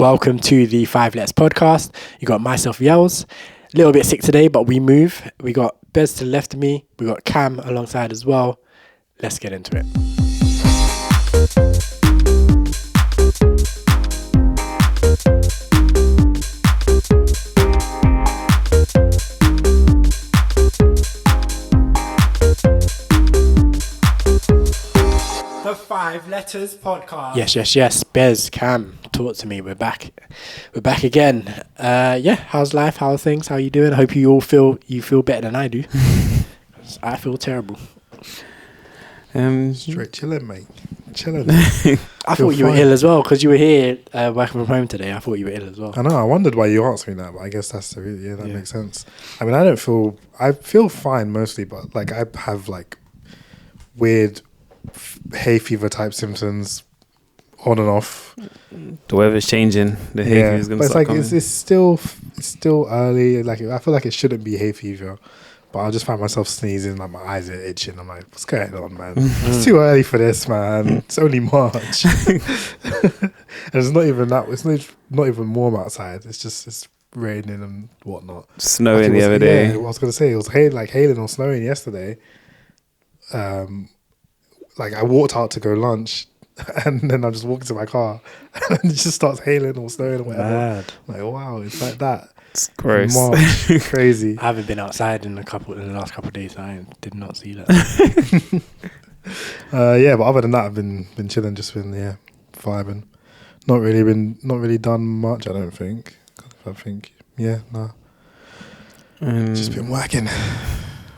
Welcome to the 5 Letters podcast. You got myself, Yells. A little bit sick today, but we move. We got Bez to the left of me. We got Cam alongside as well. Let's get into it. The 5 Letters podcast. Yes. Bez, Cam, talk to me. We're back again. How's life? How are things? How are you doing? I hope you all feel better than I do. I feel terrible. Straight chilling, mate. Chilling. I thought you were ill as well because you were here working from home today. I thought you were ill as well. I know. I wondered why you asked me that, but I guess that's the reason. Yeah, that makes sense. I mean, I feel fine mostly, but like I have like weird hay fever type symptoms on and off. The weather's changing. The hay fever is going to start coming. It's still early. Like I feel like it shouldn't be hay fever, but I just find myself sneezing. Like my eyes are itching. I'm like, what's going on, man? It's too early for this, man. It's only March, and it's not even that. It's not even warm outside. It's raining and whatnot. Snowing the other day. Yeah, I was gonna say it was hailing or snowing yesterday. Like I walked out to go lunch, and then I just walked into my car, and it just starts hailing or snowing or whatever. Mad. Like wow, it's like that. It's gross. March, crazy. I haven't been outside in the last couple of days. So I did not see that. But other than that, I've been chilling, just been vibing. Not really done much. I don't think. Just been working.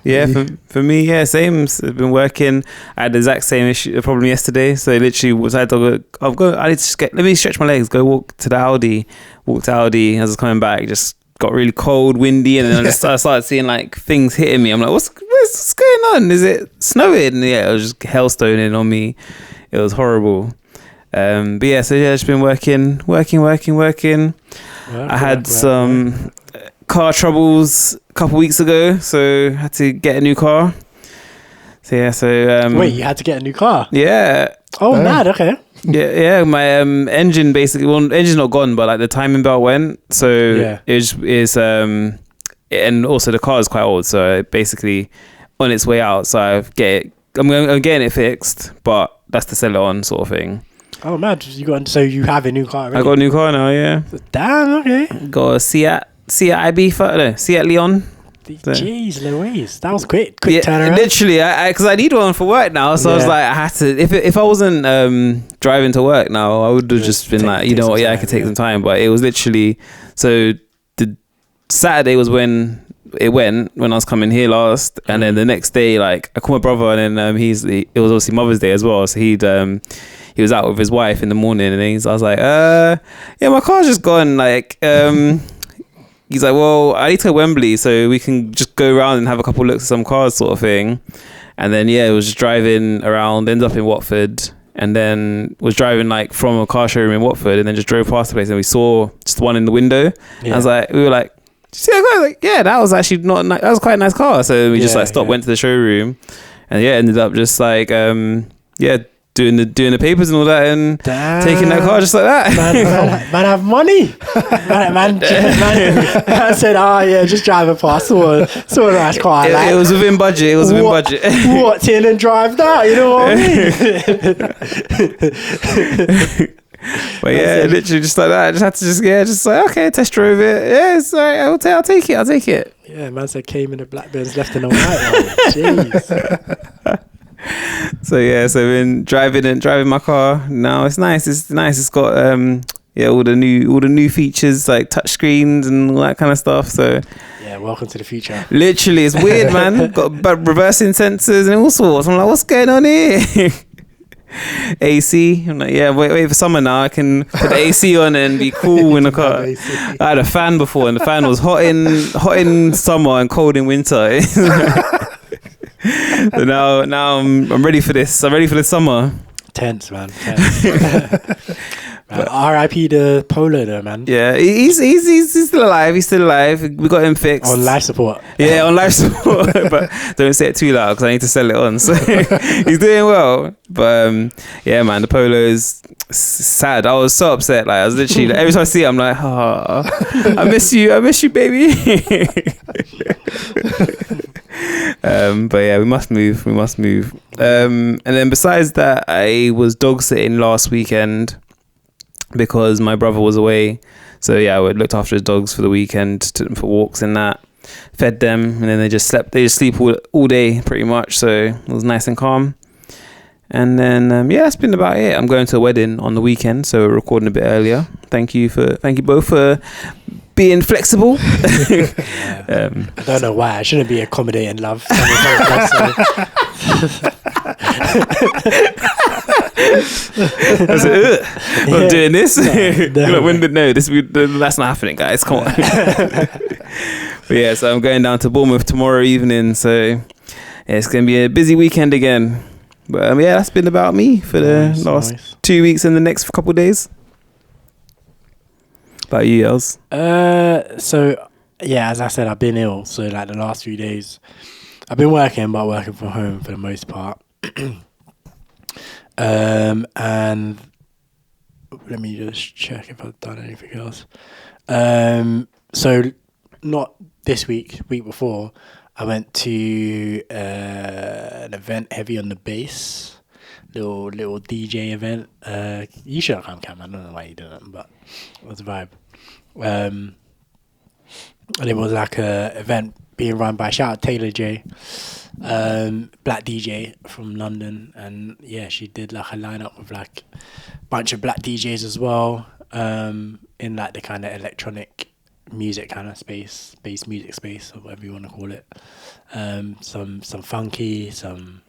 Yeah, for me, same. I've been working. I had the exact same problem yesterday. So literally, I need to let me stretch my legs. Go walk to Aldi. As I was coming back, just got really cold, windy, and then I started seeing like things hitting me. I'm like, what's going on? Is it snowing? Yeah, it was just hailstoning on me. It was horrible. Just been working. I had some car troubles a couple weeks ago, so I had to get a new car. Wait, you had to get a new car? Yeah. Oh, mad. Okay. Yeah. My engine basically, engine's not gone, but like the timing belt went. So it's and also the car is quite old, so basically on its way out. So I'm getting it fixed, but that's to sell it on, sort of thing. Oh, mad. So you have a new car already? I got a new car now. Yeah. Damn. Okay. Got a Seat Leon. Jeez Louise, that was quick turnaround. Literally, because I need one for work now, so I was like, I had to. If I wasn't driving to work now, I would have just been like, you know what, I could take some time. But it was literally, so the Saturday was when it went, when I was coming here last, and then the next day, like I called my brother, and then it was obviously Mother's Day as well, so he was out with his wife in the morning, and I was like, my car's just gone, like he's like, well, I need to go to Wembley so we can just go around and have a couple looks at some cars, sort of thing. And then it was just driving around, ended up in Watford, and then was driving like from a car showroom in Watford, and then just drove past the place, and we saw just one in the window. Yeah. We were like, see that car? Like, yeah, that was actually that was quite a nice car. So we just stopped, went to the showroom, and ended up just like doing the papers and all that, and taking that car just like that. Man have money. Man said, just drive past. Saw a nice car. It was within budget. Walked in and drive that. You know what I mean? But literally just like that. I just had to just like, okay, test drove it. Yeah, it's all right. I'll take it. Yeah, man said came in the Blackburns left and all right. Jeez. So I've been driving my car now. It's nice. It's got all the new features like touch screens and all that kind of stuff. So welcome to the future. Literally, it's weird, man. Got reversing sensors and all sorts. I'm like, what's going on here? AC. I'm like, wait for summer now. I can put the AC on and be cool in the car. I had a fan before, and the fan was hot in summer and cold in winter. So now I'm ready for this. I'm ready for the summer. Tense, man. R.I.P. the Polo though, man. Yeah, he's still alive. He's still alive. We got him fixed On life support. Yeah, on life support. But don't say it too loud because I need to sell it on. So he's doing well. But yeah, man, the Polo is sad. I was so upset. Like I was literally every time I see it, I'm like, oh, I miss you, baby. But yeah, we must move. And then besides that, I was dog sitting last weekend because my brother was away. So yeah, I looked after his dogs for the weekend, took them for walks and that, fed them, and then they just sleep all day pretty much. So it was nice and calm. And then yeah, that's been about it. I'm going to a wedding on the weekend, so we're recording a bit earlier. Thank you both for being flexible. I don't know why I shouldn't be accommodating, love. I'm not doing this. That's not happening, guys. Come on. But yeah, so I'm going down to Bournemouth tomorrow evening. So yeah, it's gonna be a busy weekend again. But yeah, that's been about me for the last 2 weeks and the next couple of days. About you, Els? So yeah, as I said, I've been ill. So like the last few days, I've been working from home for the most part. And let me just check if I've done anything else. So not this week before, I went to an event heavy on the bass, little DJ event. You should have come, Cam. I don't know why you didn't, but it was a vibe. And it was like a event being run by, shout out Taylor J, black DJ from London, and yeah, she did like a lineup with like a bunch of black DJs as well, in like the kind of electronic music kind of space, bass music space, or whatever you want to call it. Some funky, some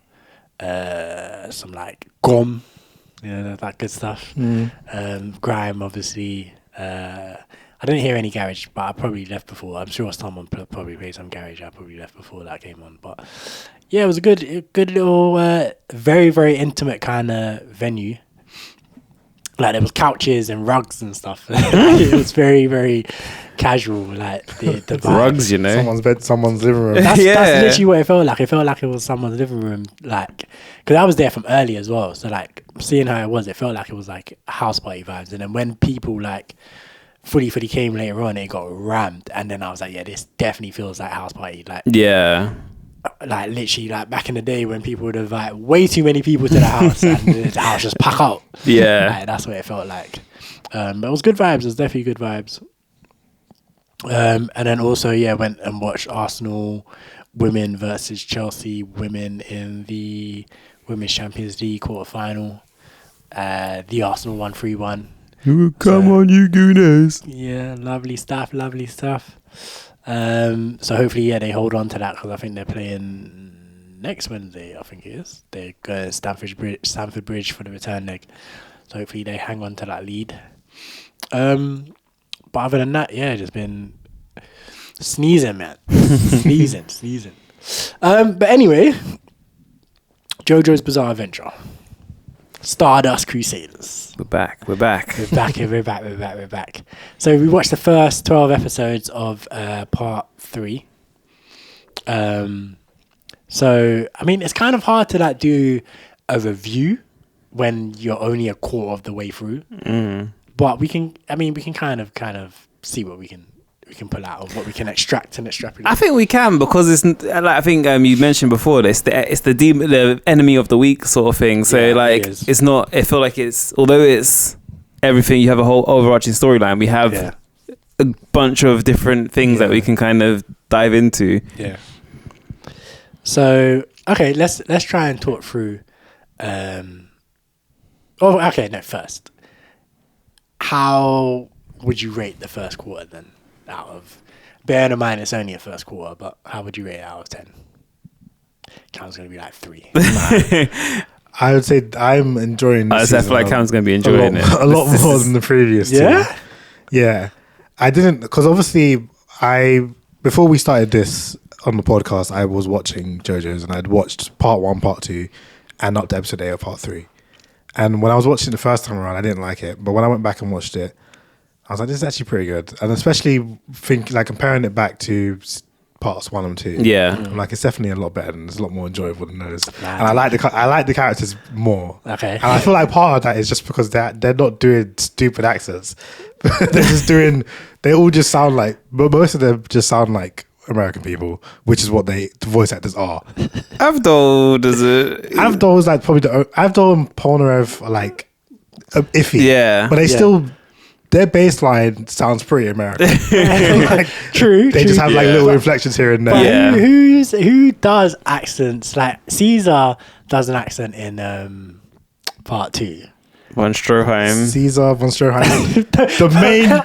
like grom, that good stuff. Grime, obviously. I didn't hear any garage, but I probably left before. I'm sure someone probably played some garage. I probably left before that came on. But yeah, it was a good little, very, very intimate kind of venue. Like there was couches and rugs and stuff. It was very, very casual. Like the vibes. Rugs, someone's bed, someone's living room. That's literally what it felt like. It felt like it was someone's living room. Like, because I was there from early as well. So like seeing how it felt like it was like house party vibes. And then when people like fully came later on, it got rammed. And then I was like, yeah, this definitely feels like house party. Like, yeah. Like literally, like back in the day when people would invite way too many people to the house and the house just pack out. Yeah, like, that's what it felt like. But it was good vibes. It was definitely good vibes. And then also, yeah, went and watched Arsenal women versus Chelsea women in the Women's Champions League quarterfinal. The Arsenal won 3-1. Come on, you gooners! Yeah, lovely stuff. So hopefully, yeah, they hold on to that because I think they're playing next Wednesday. I think it is. They're going to Stamford Bridge for the return leg. So hopefully they hang on to that lead. But other than that, yeah, just been sneezing, man. sneezing. But anyway, Jojo's Bizarre Adventure. Stardust Crusaders. We're back. We're back. So we watched the first 12 episodes of part 3. So I mean, it's kind of hard to like do a review when you're only a quarter of the way through. But we can kind of see what we can pull out of what we can extract and extrapolate. I think we can, because it's like, I think you mentioned before, it's the enemy of the week sort of thing. So yeah, like it's not. I feel like it's, although it's everything, you have a whole overarching storyline. We have a bunch of different things that we can kind of dive into. Yeah. So okay, let's try and talk through. First, how would you rate the first quarter then? Out of, bearing in mind it's only a first quarter, but how would you rate it out of 10? Cam's going to be like 3. I would say I'm enjoying this. I feel like Cam's going to be enjoying it a lot more than the previous two. Yeah. I didn't, because obviously before we started this on the podcast, I was watching Jojo's and I'd watched part 1, part 2 and up to episode 8 of part 3. And when I was watching it the first time around, I didn't like it. But when I went back and watched it, I was like, this is actually pretty good. And especially comparing it back to parts 1 and 2. Yeah. I'm like, it's definitely a lot better and it's a lot more enjourable than those. And I like the characters more. Okay. And I feel like part of that is just because they're not doing stupid accents. They all just sound like, but most of them just sound like American people, which is what the voice actors are. Avdol does it. Avdol is like probably Avdol and Polnareff are like iffy. Yeah. But their baseline sounds pretty American. Like, True. They just have like little inflections here and there. Yeah. Who does accents? Like Caesar does an accent in part 2. Von Stroheim. Caesar von Stroheim. The main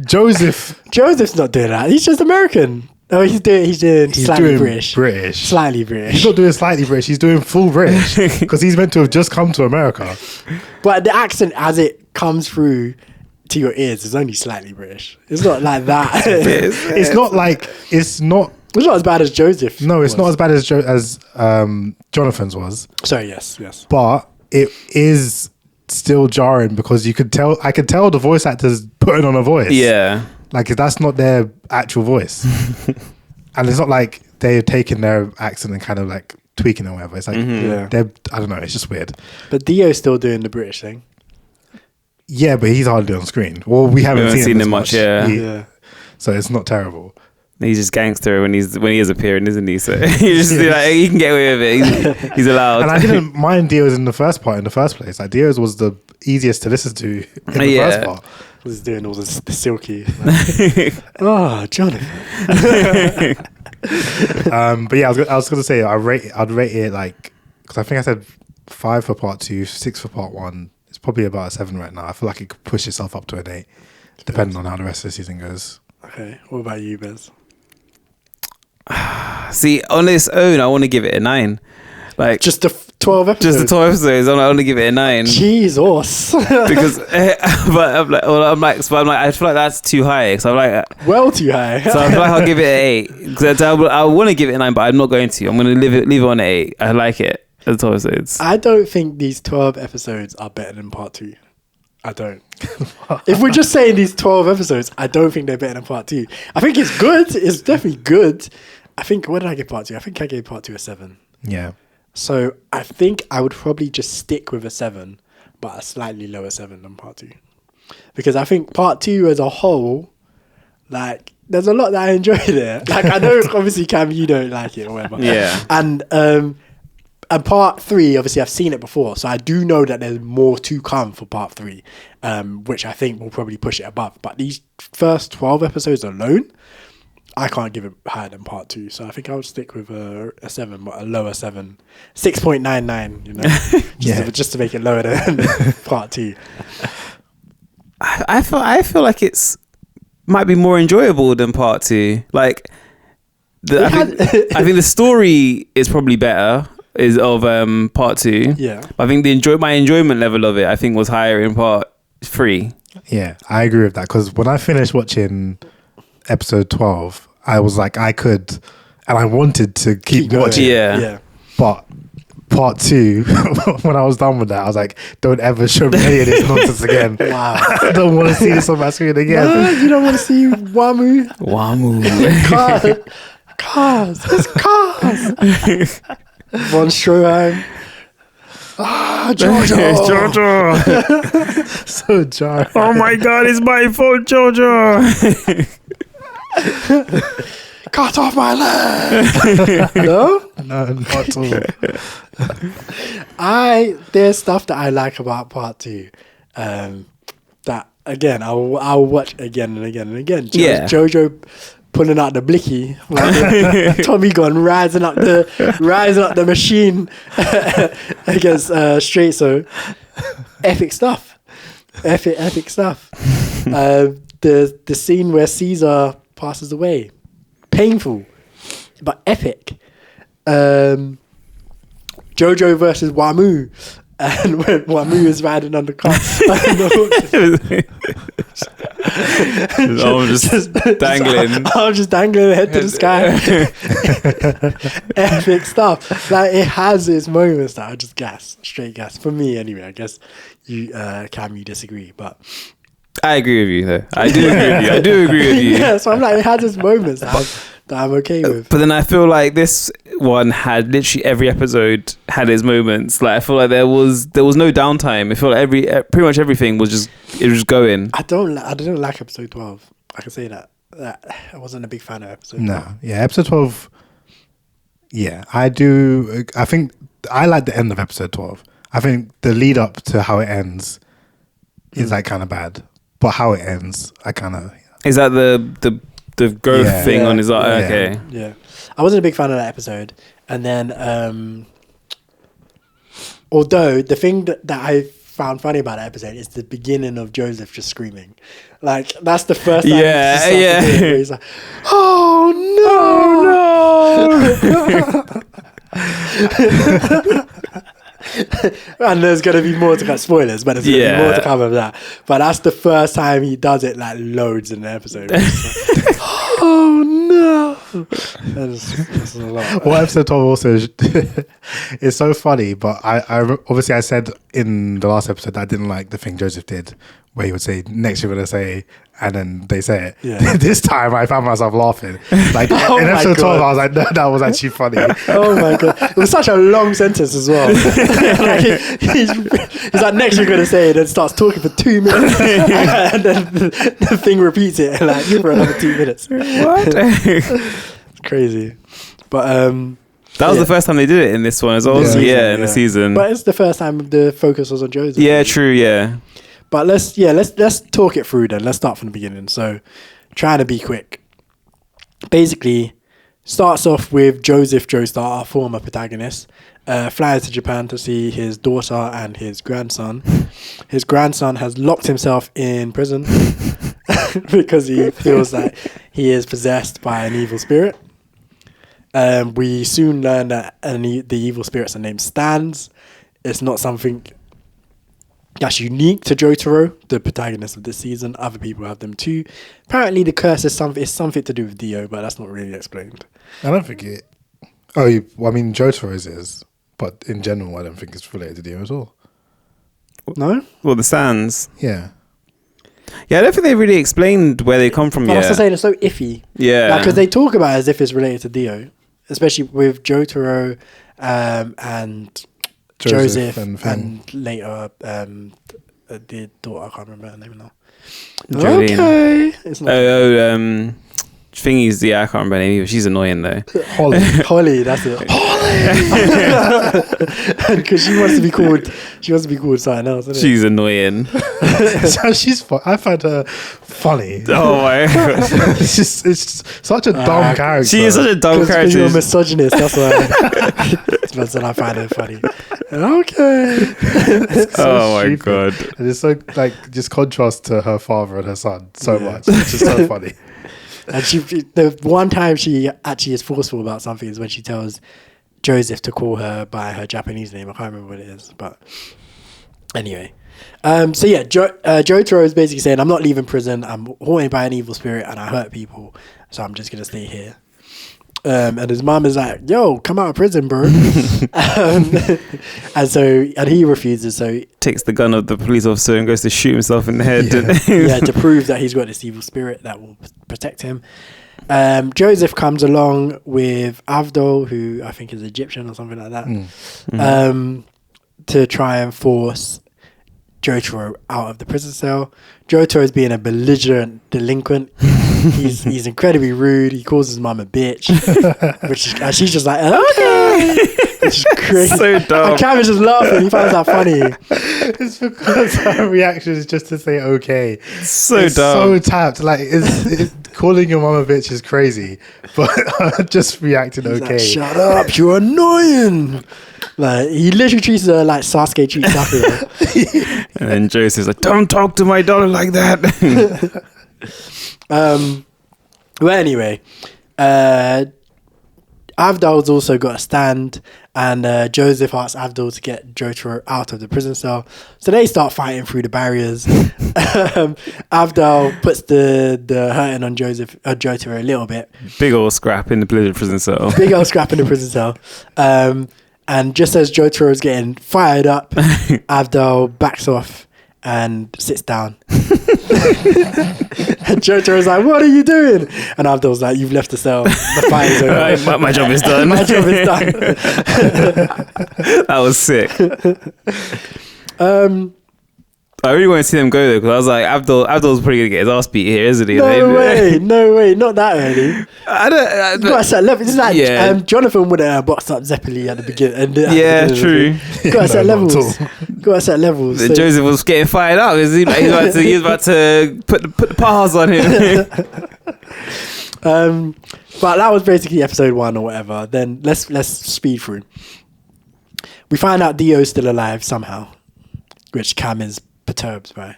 Joseph's not doing that. He's just American. Oh, he's doing slightly British. Slightly British. He's not doing slightly British. He's doing full British because he's meant to have just come to America. But the accent as it comes through to your ears is only slightly British. It's not like that. It's not as bad as Joseph. No, it's not as bad as Jonathan's was. Sorry, yes. But it is still jarring because I could tell the voice actors putting on a voice. Yeah. Like that's not their actual voice. And it's not like they're taking their accent and kind of like tweaking it or whatever. It's like I don't know, it's just weird. But Dio's still doing the British thing. Yeah, but he's hardly on screen. Well, we haven't seen him much. Yeah. So it's not terrible. He's just gangster when he is appearing, isn't he? So you just like he can get away with it. He's allowed. And I didn't mind Dio's in the first place. Like Dio's was the easiest to listen to in the first part. He's doing all the silky. Oh, Jonathan. But yeah, I was gonna say I'd rate it like, because I think I said 5 for part 2, 6 for part 1. It's probably about a 7 right now. I feel like it could push itself up to an 8, depending on how the rest of the season goes. Okay, what about you, Bez? See, on its own, I want to give it a 9. Like just the 12 episodes. Just the 12 episodes. I want to give it a 9. Jesus. Because, but I feel like that's too high. So I'm like, well, too high. So I feel like I'll give it an 8. Because I want to give it a 9, but I'm not going to. I'm going to leave it on an 8. I like it. The 12 episodes. I don't think these 12 episodes are better than part 2. I don't. If we're just saying these 12 episodes, I don't think they're better than part 2. I think it's good. It's definitely good. I think, what did I give part 2? I think I gave part 2 a 7. Yeah. So I think I would probably just stick with a 7, but a slightly lower 7 than part 2. Because I think part 2 as a whole, like, there's a lot that I enjoy there. Like, I know, obviously, Cam, you don't like it or whatever. Yeah. And part 3, obviously, I've seen it before, so I do know that there's more to come for part 3, which I think will probably push it above. But these first 12 episodes alone, I can't give it higher than part 2, so I think I'll stick with a 7, but a lower 7, 6.99. You know, just to make it lower than part 2. I feel like it's might be more enjoyable than part 2. Like, I think the story is probably better. Is of part 2. Yeah. But I think my enjoyment level of it, I think, was higher in part 3. Yeah, I agree with that, because when I finished watching episode 12, I was like, I could, and I wanted to keep watching. Yeah. But part 2, when I was done with that, I was like, don't ever show me any of this nonsense again. Wow. I don't want to see this on my screen again. No, you don't want to see Wamu. Cars. It's cars. Von Stroheim. Jojo. So jarring. Oh my God, it's my fault, Jojo. Cut off my leg. No, not at all. There's stuff that I like about part 2. That again, I'll watch again and again and again. Jojo pulling out the blicky, like Tommy gun rising up the machine against Straight. So epic stuff. The scene where Caesar passes away, painful but epic. Jojo versus Wamu, And when Wami was riding on the car, I'm just dangling. I'm just dangling head to the sky. Epic stuff. Like, it has its moments that are just straight gas. For me, anyway. I guess you, Cam, you disagree, but I agree with you, though. I do agree with you. Yeah, so I'm like, it has its moments that I'm okay with. But then I feel like this one had literally every episode had its moments. Like, I feel like there was no downtime. I feel like pretty much everything was just going. I didn't like episode 12. I can say that I wasn't a big fan of episode 12. No, yeah, episode 12. Yeah, I do. I think I like the end of episode 12. I think the lead up to how it ends is like kind of bad, but how it ends, I kind of. Is that the growth thing on his art? Okay. Yeah, I wasn't a big fan of that episode, and then although the thing that I found funny about that episode is the beginning of Joseph just screaming. Like, that's the first time where he's like, oh no. And there's going to be more to come, spoilers, but there's going to be more to come of that. But that's the first time he does it like loads in the episode. Like, oh no. That's a lot. Well, episode 12 also is so funny, but I obviously I said in the last episode that I didn't like the thing Joseph did where he would say, next you're going to say, and then they say it. Yeah. This time I found myself laughing. Like, in episode 12, I was like, no, that was actually funny. Oh my God. It was such a long sentence as well. Like, he's like, next you're going to say it, and starts talking for 2 minutes. And then the thing repeats it like for another 2 minutes. What? It's crazy. But that was the first time they did it in this one as well. In the season. But it's the first time the focus was on Joseph. Yeah, true, yeah. But let's talk it through then. Let's start from the beginning. So, trying to be quick. Basically, starts off with Joseph Joestar, our former protagonist, flying to Japan to see his daughter and his grandson. His grandson has locked himself in prison because he feels that he is possessed by an evil spirit. We soon learn that the evil spirits are named Stans. It's not something that's unique to Jotaro, the protagonist of this season. Other people have them too. Apparently, the curse is something to do with Dio, but that's not really explained. I don't think it. Oh, I mean, Jotaro's is, but in general, I don't think it's related to Dio at all. No? Well, the Sands. Yeah. Yeah, I don't think they really explained where they come from yet. That's what I'm saying, it's so iffy. Yeah. Because they talk about it as if it's related to Dio, especially with Jotaro and Joseph and later the daughter. I can't remember her name now. Jolene. Okay. It's not Thingy's, I can't remember her name either. She's annoying though. Holly, that's it. Holly! Because she wants to be called something else, isn't She's annoying. So she's I find her funny. Oh my God. It's such a dumb character. She is such a dumb character. Because you're a misogynist, that's why. That's what I find her funny. Okay. So my stupid. God. And it's so just contrast to her father and her son so much. It's just so funny. And the one time she actually is forceful about something is when she tells Joseph to call her by her Japanese name. I can't remember what it is, but anyway. So yeah, Jotaro is basically saying, I'm not leaving prison. I'm haunted by an evil spirit and I hurt people, so I'm just gonna stay here. And his mom is like, yo, come out of prison, bro. and he refuses. So takes the gun of the police officer and goes to shoot himself in the head. To prove that he's got this evil spirit that will protect him. Joseph comes along with Avdol, who I think is Egyptian or something like that, to try and force Jotaro out of the prison cell. Jotaro is being a belligerent delinquent. He's incredibly rude. He calls his mum a bitch, and she's just like, okay. Which is crazy. So dumb. And Cam is just laughing. He finds that funny. It's because her reaction is just to say okay. So it's dumb. So tapped. Like, calling your mum a bitch is crazy, but just reacting He's okay. Like, shut up! You're annoying. Like, he literally treats her like Sasuke treats Sakura. And then Joseph's like, don't talk to my daughter like that. Well, anyway, I Avdol's also got a stand, and Joseph asks Avdol to get Jotaro out of the prison cell. So they start fighting through the barriers. Avdol puts the hurting on Jotaro a little bit. Big old scrap in the prison cell. And just as Jotaro's getting fired up, Avdol backs off and sits down. And Jotaro's like, what are you doing? And Avdol's like, you've left the cell. The fight is over. My job is done. My job is done. That was sick. I really want to see them go though, because I was like, Abdul's probably gonna get his ass beat here, isn't he? No way, not that early. I don't. Got a set level. It's like Jonathan would have boxed up Zeppeli at the beginning. True. Got a set levels. So. Joseph was getting fired up. He was about to put the paws on him. But that was basically episode 1 or whatever. Then let's speed through. We find out Dio's still alive somehow, which Cam is perturbed by.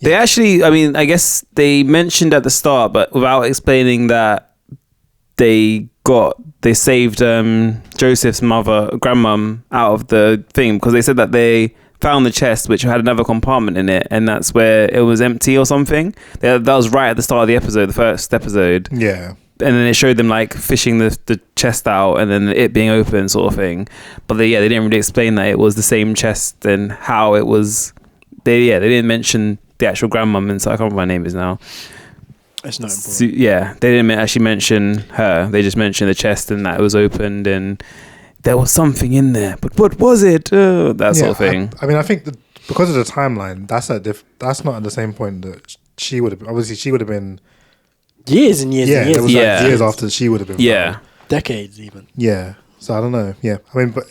They actually, I mean, I guess they mentioned at the start, but without explaining that they saved Joseph's grandmum out of the thing, because they said that they found the chest which had another compartment in it, and that's where it was empty or something. That was right at the start of the episode, the first episode. Yeah. And then it showed them like fishing the chest out and then it being open sort of thing. But they didn't really explain that it was the same chest and how it was. They didn't mention the actual grandmum, and so I can't remember what her name is now. It's not important. So, they didn't actually mention her. They just mentioned the chest and that it was opened and there was something in there. But what was it? That sort of thing. I mean, I think that because of the timeline, that's not at the same point that she would have. Obviously, she would have been years and years and years. It was like years after she would have been. Yeah, found. Decades even. Yeah. So I don't know. Yeah, I mean, but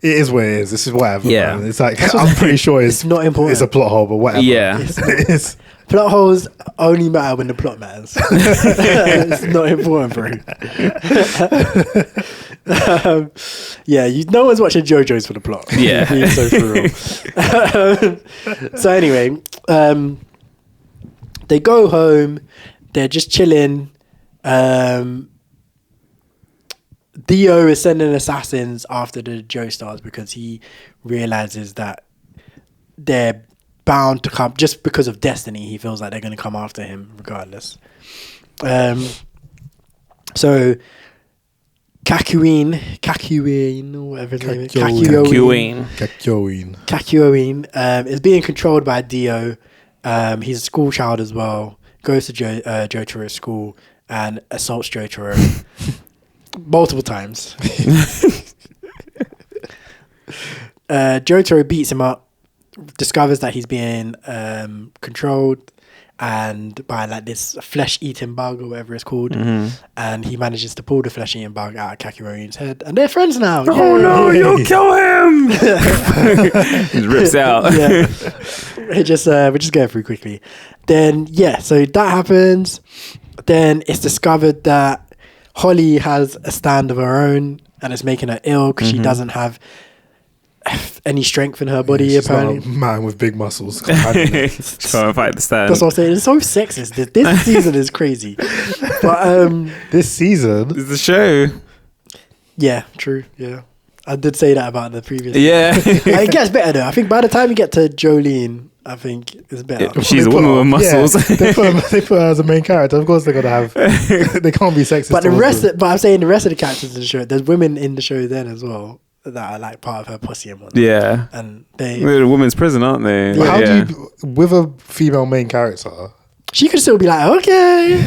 it is what it is. This is whatever. Yeah, man. It's like I'm pretty sure it's not important. It's a plot hole, but whatever. Yeah, it's plot holes only matter when the plot matters. It's not important, bro. No one's watching Jojo's for the plot. Yeah. So for real. So anyway, they go home. They're just chilling. Dio is sending assassins after the Joestars because he realizes that they're bound to come just because of destiny. He feels like they're going to come after him regardless. So Kakyoin, or whatever his name is, Kakyoin is being controlled by Dio. He's a school child as well. Goes to Jotaro's school and assaults Jotaro multiple times. Jotaro beats him up, discovers that he's being controlled and by like this flesh-eating bug or whatever it's called, and he manages to pull the flesh-eating bug out of Kakyoin's head, and they're friends now. Oh no, you'll kill him! He rips out. Yeah, we're just going through quickly. Then so that happens. Then it's discovered that Holly has a stand of her own, and it's making her ill because she doesn't have any strength in her body. She's apparently, not a man with big muscles. Try and fight the stand. That's what I'm saying. It's so sexist. This season is crazy. But this season is the show. Yeah, true. Yeah, I did say that about the previous. Yeah, it gets better though. I think by the time you get to Jolene, I think it's better. She's a woman with muscles. Yeah, they put her as a main character. Of course, they're gonna have. They can't be sexist. But I'm saying the rest of the characters in the show, there's women in the show then as well that are like part of her pussy and whatnot. Yeah, and they're a women's prison, aren't they? How do you, with a female main character? She could still be like, okay,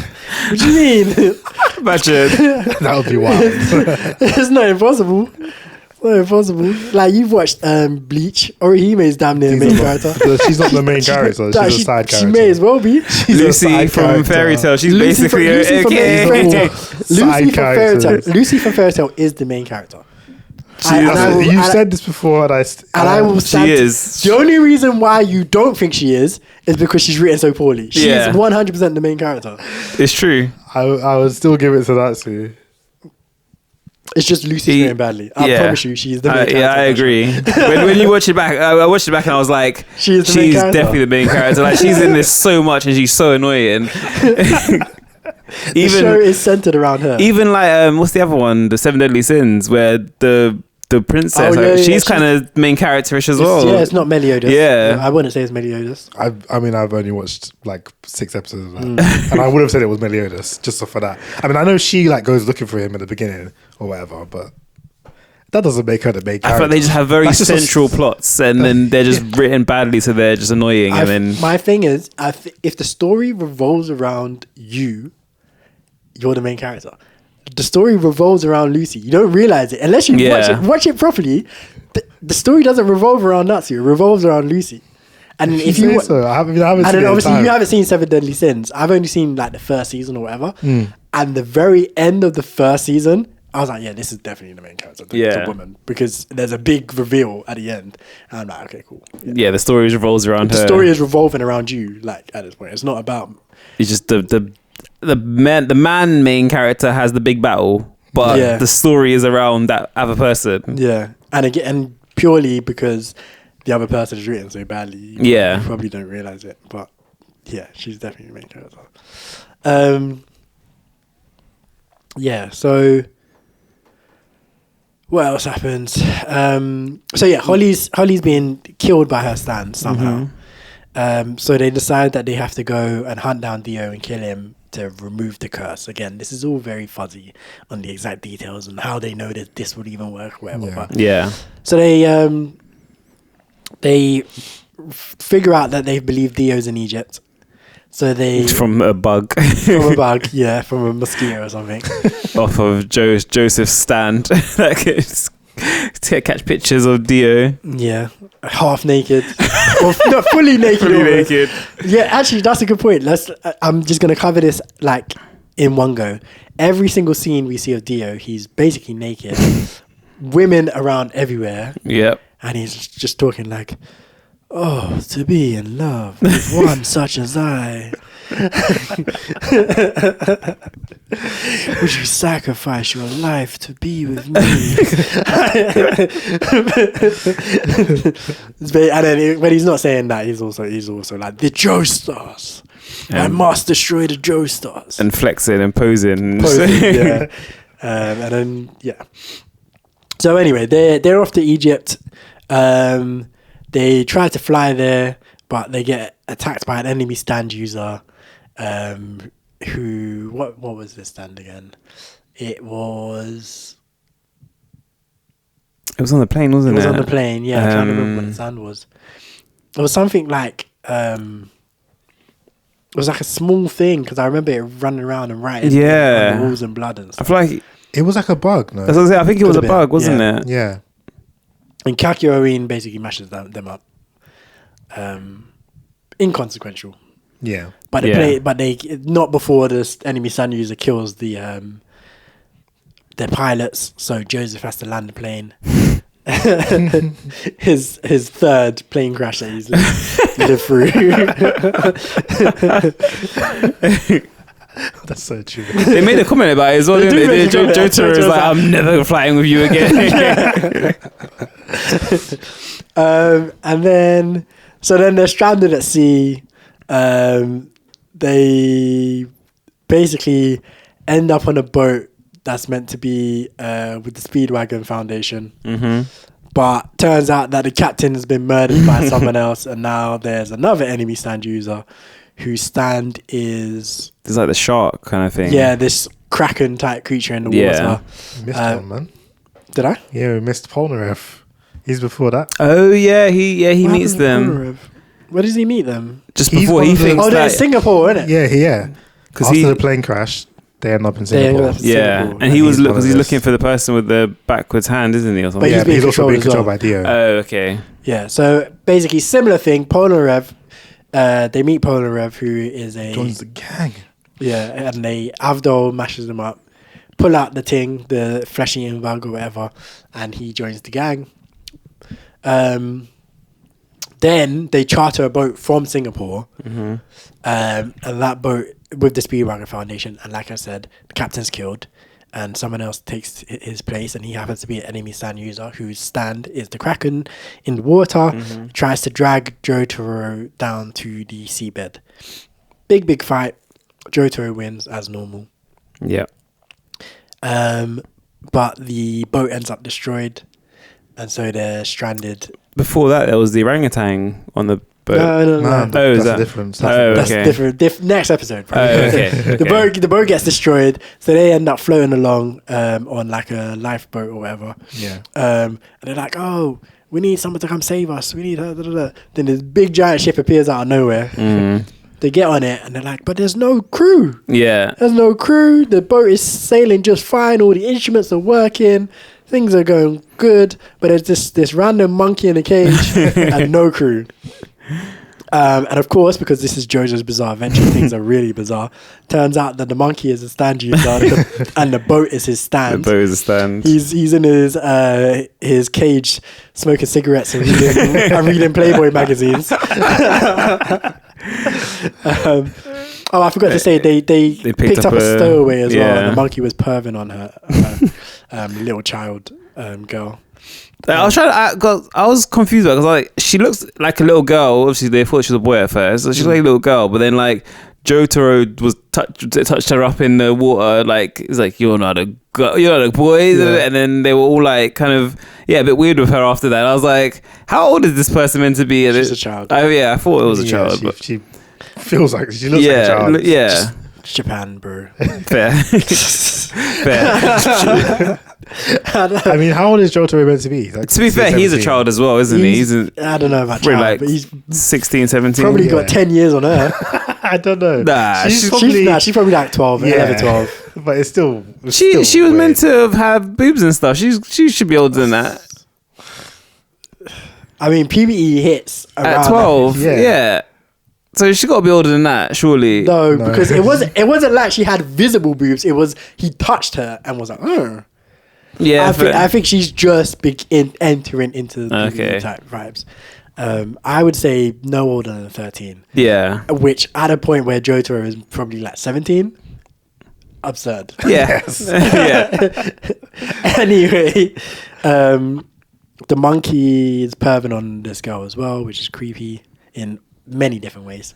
what do you mean? Imagine. That would be wild. It's not impossible. Not impossible. Like you've watched Bleach. Orihime is damn near a main character. She's not the main character. She's a side character. She may as well be. Lucy from Fairy Tail. She's basically Lucy from Fairy Tail. Lucy from Fairy Tail is the main character. You've said this before, and I will stand. She is. The only reason why you don't think she is because she's written so poorly. She's 100% the main character. It's true. I would still give it to Natsu. It's just Lucy's written badly. I promise you, she's the main character. Yeah, I agree. when you watch it back, I watched it back and I was like, she's definitely the main character. Like she's in this so much and she's so annoying. The show is centered around her. Even like what's the other one? The Seven Deadly Sins, where the princess, she's kind of main characterish as well. Yeah, it's not Meliodas. Yeah, I wouldn't say it's Meliodas. I mean, I've only watched like 6 episodes of that, and I would have said it was Meliodas just for that. I mean, I know she like goes looking for him at the beginning or whatever, but that doesn't make her the main character. I feel like they just have very central plots, and then they're just written badly, so they're just annoying. And then my thing is, if the story revolves around you're the main character. The story revolves around Lucy. You don't realize it unless you watch it properly. The story doesn't revolve around Natsu. It revolves around Lucy. And if you so, I haven't seen and obviously you haven't seen Seven Deadly Sins. I've only seen like the first season or whatever. And the very end of the first season, I was like, yeah, this is definitely the main character, the woman, because there's a big reveal at the end. And I'm like, okay, cool. Yeah, the story revolves around her. The story is revolving around you. Like at this point, it's not about. It's just the man main character has the big battle, but the story is around that other person. Yeah, and again, and purely because the other person is written so badly. You probably don't realize it, but yeah, she's definitely the main character. Yeah. So what else happens? So yeah, Holly's being killed by her stand somehow. So they decide that they have to go and hunt down Dio and kill him to remove the curse. Again, this is all very fuzzy on the exact details and how they know that this would even work, whatever. Yeah. But so they figure out that they believe Dio's in Egypt. So they from a bug, from a mosquito or something, off of Joseph's stand. To catch pictures of Dio. Yeah, half naked, or not fully naked. Fully naked. Yeah, actually, that's a good point. I'm just gonna cover this like in one go. Every single scene we see of Dio, he's basically naked, women around everywhere. Yep. And he's just talking like, "Oh, to be in love with one such as I." Would you sacrifice your life to be with me? And then when he's not saying that, he's also like the Joes'S. I must destroy the Joes'S. And flexing and posing. Yeah. And then So anyway, they're off to Egypt. They try to fly there, but they get attacked by an enemy stand user. Who what was this stand again? It was on the plane, wasn't it? It was on the plane, yeah. I can't remember what the stand was. It was something like it was like a small thing because I remember it running around and writing on the walls and blood and stuff. I feel like it was like a bug. No, that's what I was saying. I think it was a bug, wasn't it? Yeah. And Kakyoin basically mashes them up. Inconsequential. Yeah. But they not before this enemy sun user kills their pilots, so Joseph has to land the plane. his third plane crash that he's lived through. That's so true. They made a comment about it as well. Jotaro is like, "I'm never flying with you again." And then they're stranded at sea. They basically end up on a boat that's meant to be with the Speedwagon Foundation. But turns out that the captain has been murdered by someone else, and now there's another enemy stand user whose stand is... It's like the shark kind of thing. Yeah, this kraken type creature in the water. Missed one, man. Did I? Yeah, we missed Polnareff. He's before that. Oh, yeah, he meets them. Polnareff? Where does he meet them? Just before he thinks they're in Singapore, isn't it? Yeah. Because after the plane crash, they end up in Singapore. And he was he's looking for the person with the backwards hand, isn't he, or something? But he's also being controlled by Dio. Oh, okay. Yeah, so basically similar thing. Polnareff, they meet Polnareff, who is joins the gang. Yeah, and Avdol mashes them up, pull out the thing, the fleshy invulg or whatever, and he joins the gang. Then they charter a boat from Singapore, and that boat with the Speedwagon Foundation. And like I said, the captain's killed, and someone else takes his place, and he happens to be an enemy stand user whose stand is the Kraken in the water. Tries to drag Jotaro down to the seabed. Big fight. Jotaro wins as normal. Yeah. But the boat ends up destroyed, and so they're stranded. Before that, there was the orangutan on the boat. No. That's a difference. That's okay. different. Next episode. Okay. The boat gets destroyed, so they end up floating along on like a lifeboat or whatever. Yeah. And they're like, "Oh, we need someone to come save us. We need her." Then this big giant ship appears out of nowhere. They get on it and they're like, "But there's no crew. Yeah. There's no crew. The boat is sailing just fine. All the instruments are working. Things are going good. But there's this random monkey in a cage and no crew." And of course, because this is JoJo's Bizarre Adventure, things are really bizarre. Turns out that the monkey is a stand user and the boat is his stand. The boat is a stand. He's in his cage smoking cigarettes and reading Playboy magazines. I forgot to say they picked up a stowaway as well. And the monkey was perving on her little child girl. I was I was confused because like she looks like a little girl. Obviously, they thought she was a boy at first. So she's like a little girl, but then like Jotaro was touched her up in the water. Like it's like you're not a boy, and then they were all like kind of a bit weird with her after that. I was like, how old is this person meant to be? She's a child. Oh yeah, I thought it was a child. She feels like she looks like a child. Yeah. Japan, bro. Fair. I mean, how old is Jotaro meant to be? Like to be fair, 17. he's a child as well, isn't he? I don't know about child, like but he's 16, 17. probably got 10 years on her. I don't know. Nah, she's probably like 12, 11, 12. But it's still. She was weird. meant to have boobs and stuff. She should be older than that. I mean, PBE hits around At 12. Yeah. So she got to be older than that, surely. No, because it wasn't like she had visible boobs. It was he touched her and was like, oh. Yeah, I think she's just entering into the PBE type vibes. I would say no older than 13. Yeah. Which at a point where Jotaro is probably like 17. Absurd. Yes. Yeah. Anyway, the monkey is perving on this girl as well, which is creepy in many different ways.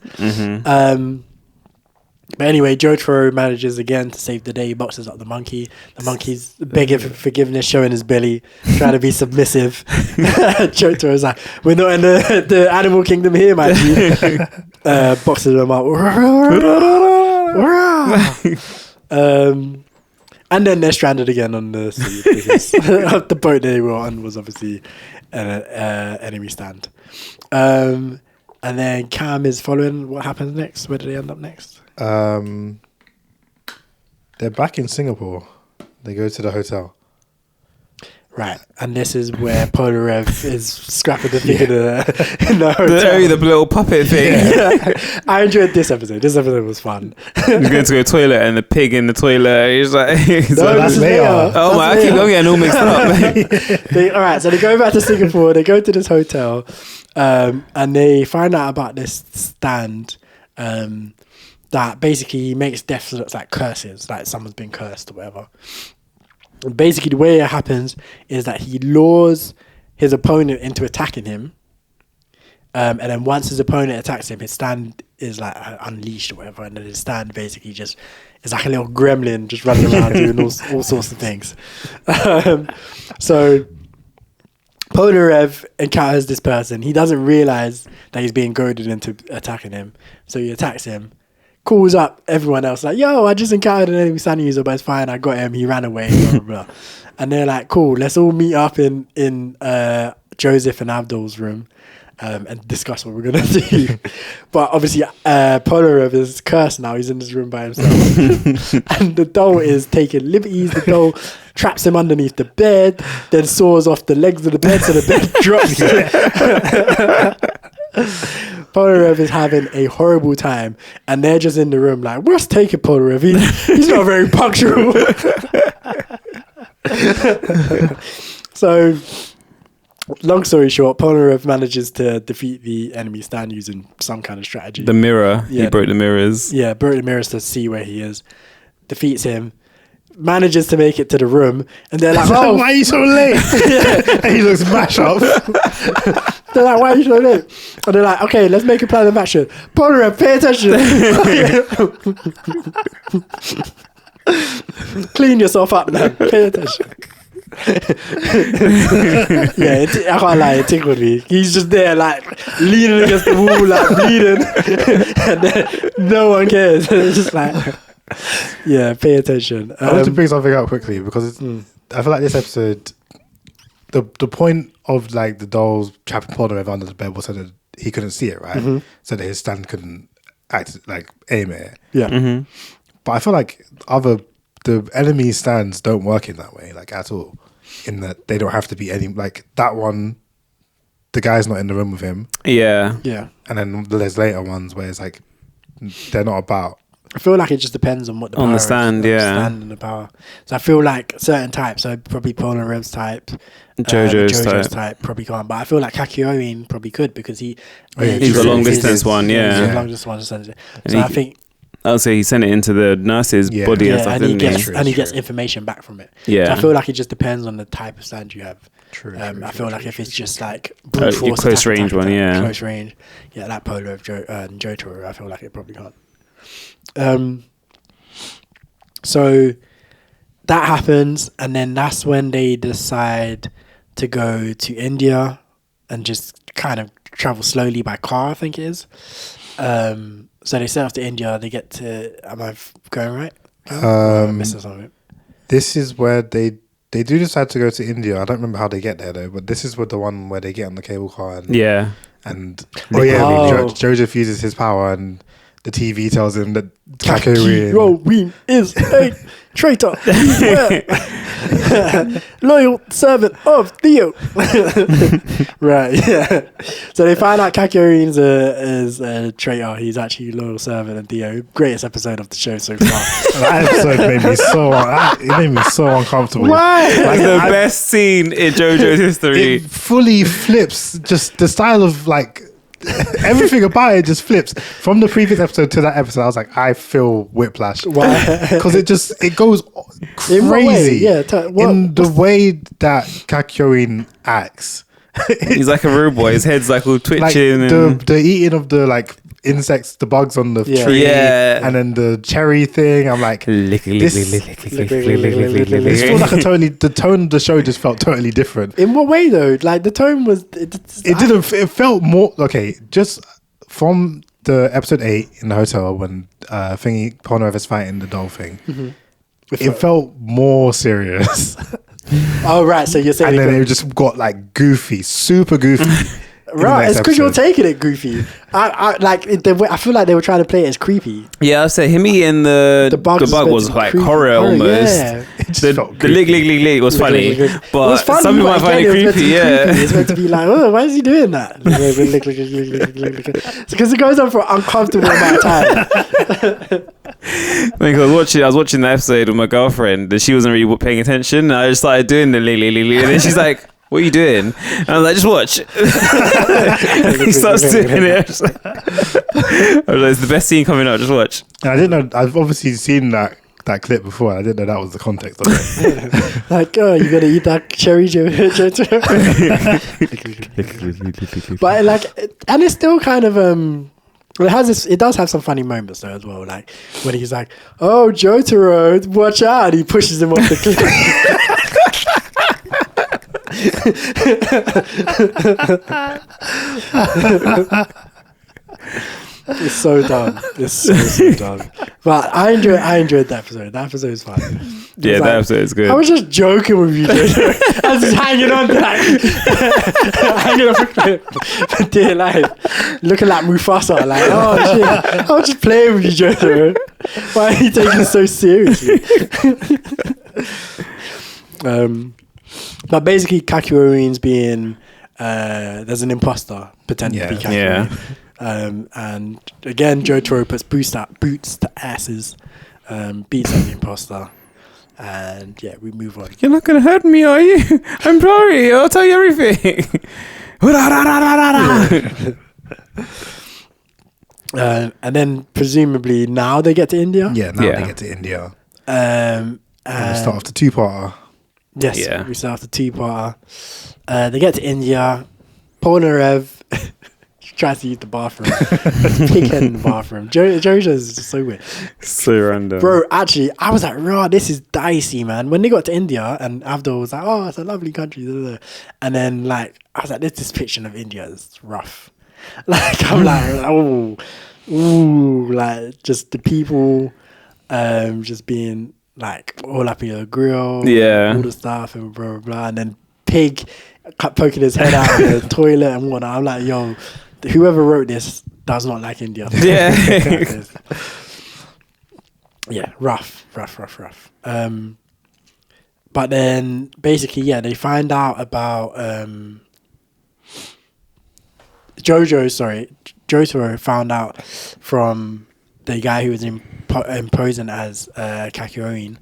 But anyway, Jotaro manages again to save the day. He boxes up the monkey. The monkey's begging for forgiveness, showing his belly, trying to be submissive. Jotaro's like, we're not in the animal kingdom here, man. Boxes him up. And then they're stranded again on the sea because the boat they were on was obviously an enemy stand. And then Cam is following. What happens next? Where do they end up next? They're back in Singapore. They go to the hotel. Right, and this is where Polarev is scrapping the thing in the hotel. The little puppet thing. Yeah. I enjoyed this episode. This episode was fun. He's going to the toilet and the pig in the toilet. He's like, that's later. Oh my! I keep getting all mixed up. All right, so they go back to Singapore. They go to this hotel, and they find out about this stand that basically makes death look like curses, like someone's been cursed or whatever. And basically, the way it happens is that he lures his opponent into attacking him, and then once his opponent attacks him, his stand is like unleashed or whatever, and then his stand basically just is like a little gremlin just running around doing all sorts of things. So Polarev encounters this person. He doesn't realize that he's being goaded into attacking him, so he attacks him. Calls up everyone else like, yo, I just encountered an enemy stand user, but it's fine, I got him, he ran away, blah, blah, blah. And they're like, cool, let's all meet up in Joseph and Abdul's room and discuss what we're gonna do. But obviously Polarev is cursed now, he's in this room by himself. And the doll is taking liberties. The doll traps him underneath the bed, then saws off the legs of the bed so the bed drops. Polarev is having a horrible time, and they're just in the room like, what's taking Polarev? He's not very punctual. So, long story short, Polarev manages to defeat the enemy stand using some kind of strategy. The mirror. Yeah, he broke the mirrors. Yeah, broke the mirrors to see where he is. Defeats him. Manages to make it to the room, and they're like, "Oh, why are you so late?" And he looks mashed up. They're like, "Why are you so late?" And they're like, "Okay, let's make a plan of action." Polarev, pay attention. Clean yourself up now. Pay attention. Yeah, I can't lie, it tickled me. He's just there, like leaning against the wall, like bleeding, and then no one cares. It's just like, yeah, pay attention. I want to bring something up quickly because I feel like this episode, the point of like the dolls trapping Polnareff under the bed was so that he couldn't see it, right? So that his stand couldn't aim at it. Yeah. But I feel like the enemy stands don't work in that way, like at all. In that they don't have to be any like that one. The guy's not in the room with him. Yeah. And then there's later ones where it's like they're not about. I feel like it just depends on what the power the stand, is, yeah. the stand and the power. So I feel like certain types, so probably Polnareff's type, Jojo'S type probably can't. But I feel like Kakyoin probably could because he's the long distance one, yeah. He's the long distance one. So I think. I'll say he sent it into the nurse's body and stuff, and he gets information back from it. Yeah. So I feel like it just depends on the type of stand you have. I feel like if it's just like brute force, close range one, yeah. Close range, yeah, that Polo of Jotaro, I feel like it probably can't. So that happens, and then that's when they decide to go to India and just kind of travel slowly by car, I think it is. So they set off to India. They get to. Am I going right? I'm missing something. This is where they do decide to go to India. I don't remember how they get there though, but this is with the one where they get on the cable car and Jojo fuses his power and the TV tells him that Kakyoin is a traitor. Loyal servant of Theo. Right, yeah. So they find out Kakyoin is a traitor. He's actually a loyal servant of Theo. Greatest episode of the show so far. That episode made me so uncomfortable. Why? Like the best scene in JoJo's history. It fully flips just the style of like everything about it just flips from the previous episode to that episode. I was like, I feel whiplash. Why? Because it goes crazy. In what way? Yeah, in the way that Kakyoin acts. He's like a robot. His head's like all twitching. Like the eating of the like insects, the bugs on the tree, and then the cherry thing. I'm like, this feels like the tone of the show just felt totally different. In what way though? Like the tone was. It felt more okay. Just from the episode 8 in the hotel when Polnareff is fighting the doll thing. It felt more serious. Oh right, so you're saying, and then it just got like goofy, super goofy. Right, it's because you're taking it goofy. I feel like they were trying to play it as creepy. Yeah, I said him eating the bug was like creepy. horror almost. Yeah. The lick was funny, but some people might find it creepy. Yeah, it's meant to be like, oh, why is he doing that? It's because it goes on for an uncomfortable amount of time. I was watching the episode with my girlfriend, and she wasn't really paying attention. And I just started doing the lick, and then she's like, "What are you doing?" And I was like, "Just watch." He starts doing it. I was like, "It's the best scene coming up. Just watch." And I didn't know. I've obviously seen that clip before. I didn't know that was the context of it. Like, oh, you gotta eat that cherry, Jojo. But like, and it's still kind of it does have some funny moments though as well. Like when he's like, "Oh, Jotaro, watch out!" He pushes him off the cliff. It's so dumb. It's so dumb. But I enjoyed that episode. That episode was fun. Yeah, that episode is good. I was just joking with you, Jojo. I was just hanging on to hanging on for dear life. Looking like Mufasa, like, oh shit. I was just playing with you, Jojo. Why are you taking it so seriously? But basically, Kakyoin's being there's an imposter pretending to be Kakyoin. And again, Jotaro puts boots to asses, beats up the imposter, and yeah, we move on. You're not gonna hurt me, are you? I'm sorry. I'll tell you everything. And then presumably now they get to India. Yeah, they get to India. And we start off the two-parter. Yes, we start off the two-parter. They get to India. Polnareff tries to use the bathroom. Pig head in the bathroom. Jojo's is just so weird. So random. Bro, actually, I was like, raw, this is dicey, man. When they got to India and Abdul was like, oh, it's a lovely country. And then, like, I was like, this depiction of India is rough. Like, I'm like, ooh, like, just the people just being, like, all up in your grill. Yeah. All the stuff and blah, blah, blah. And then Pig poking his head out of the toilet and whatnot. I'm like, yo, whoever wrote this does not like India. Yeah. Yeah, rough. But then basically, yeah, they find out about Jotaro found out from the guy who was imposing as Kakyoin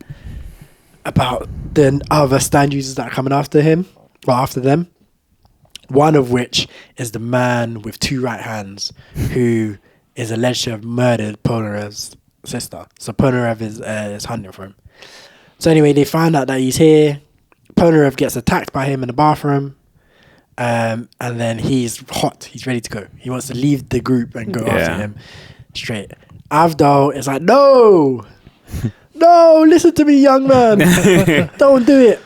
about the other stand users that are coming after him, or after them. One of which is the man with two right hands who is alleged to have murdered Polnareff's sister. So Polnareff is hunting for him. So anyway, they find out that he's here. Polnareff gets attacked by him in the bathroom. And then he's hot. He's ready to go. He wants to leave the group and go after him straight. Avdol is like, no, listen to me, young man. Don't do it.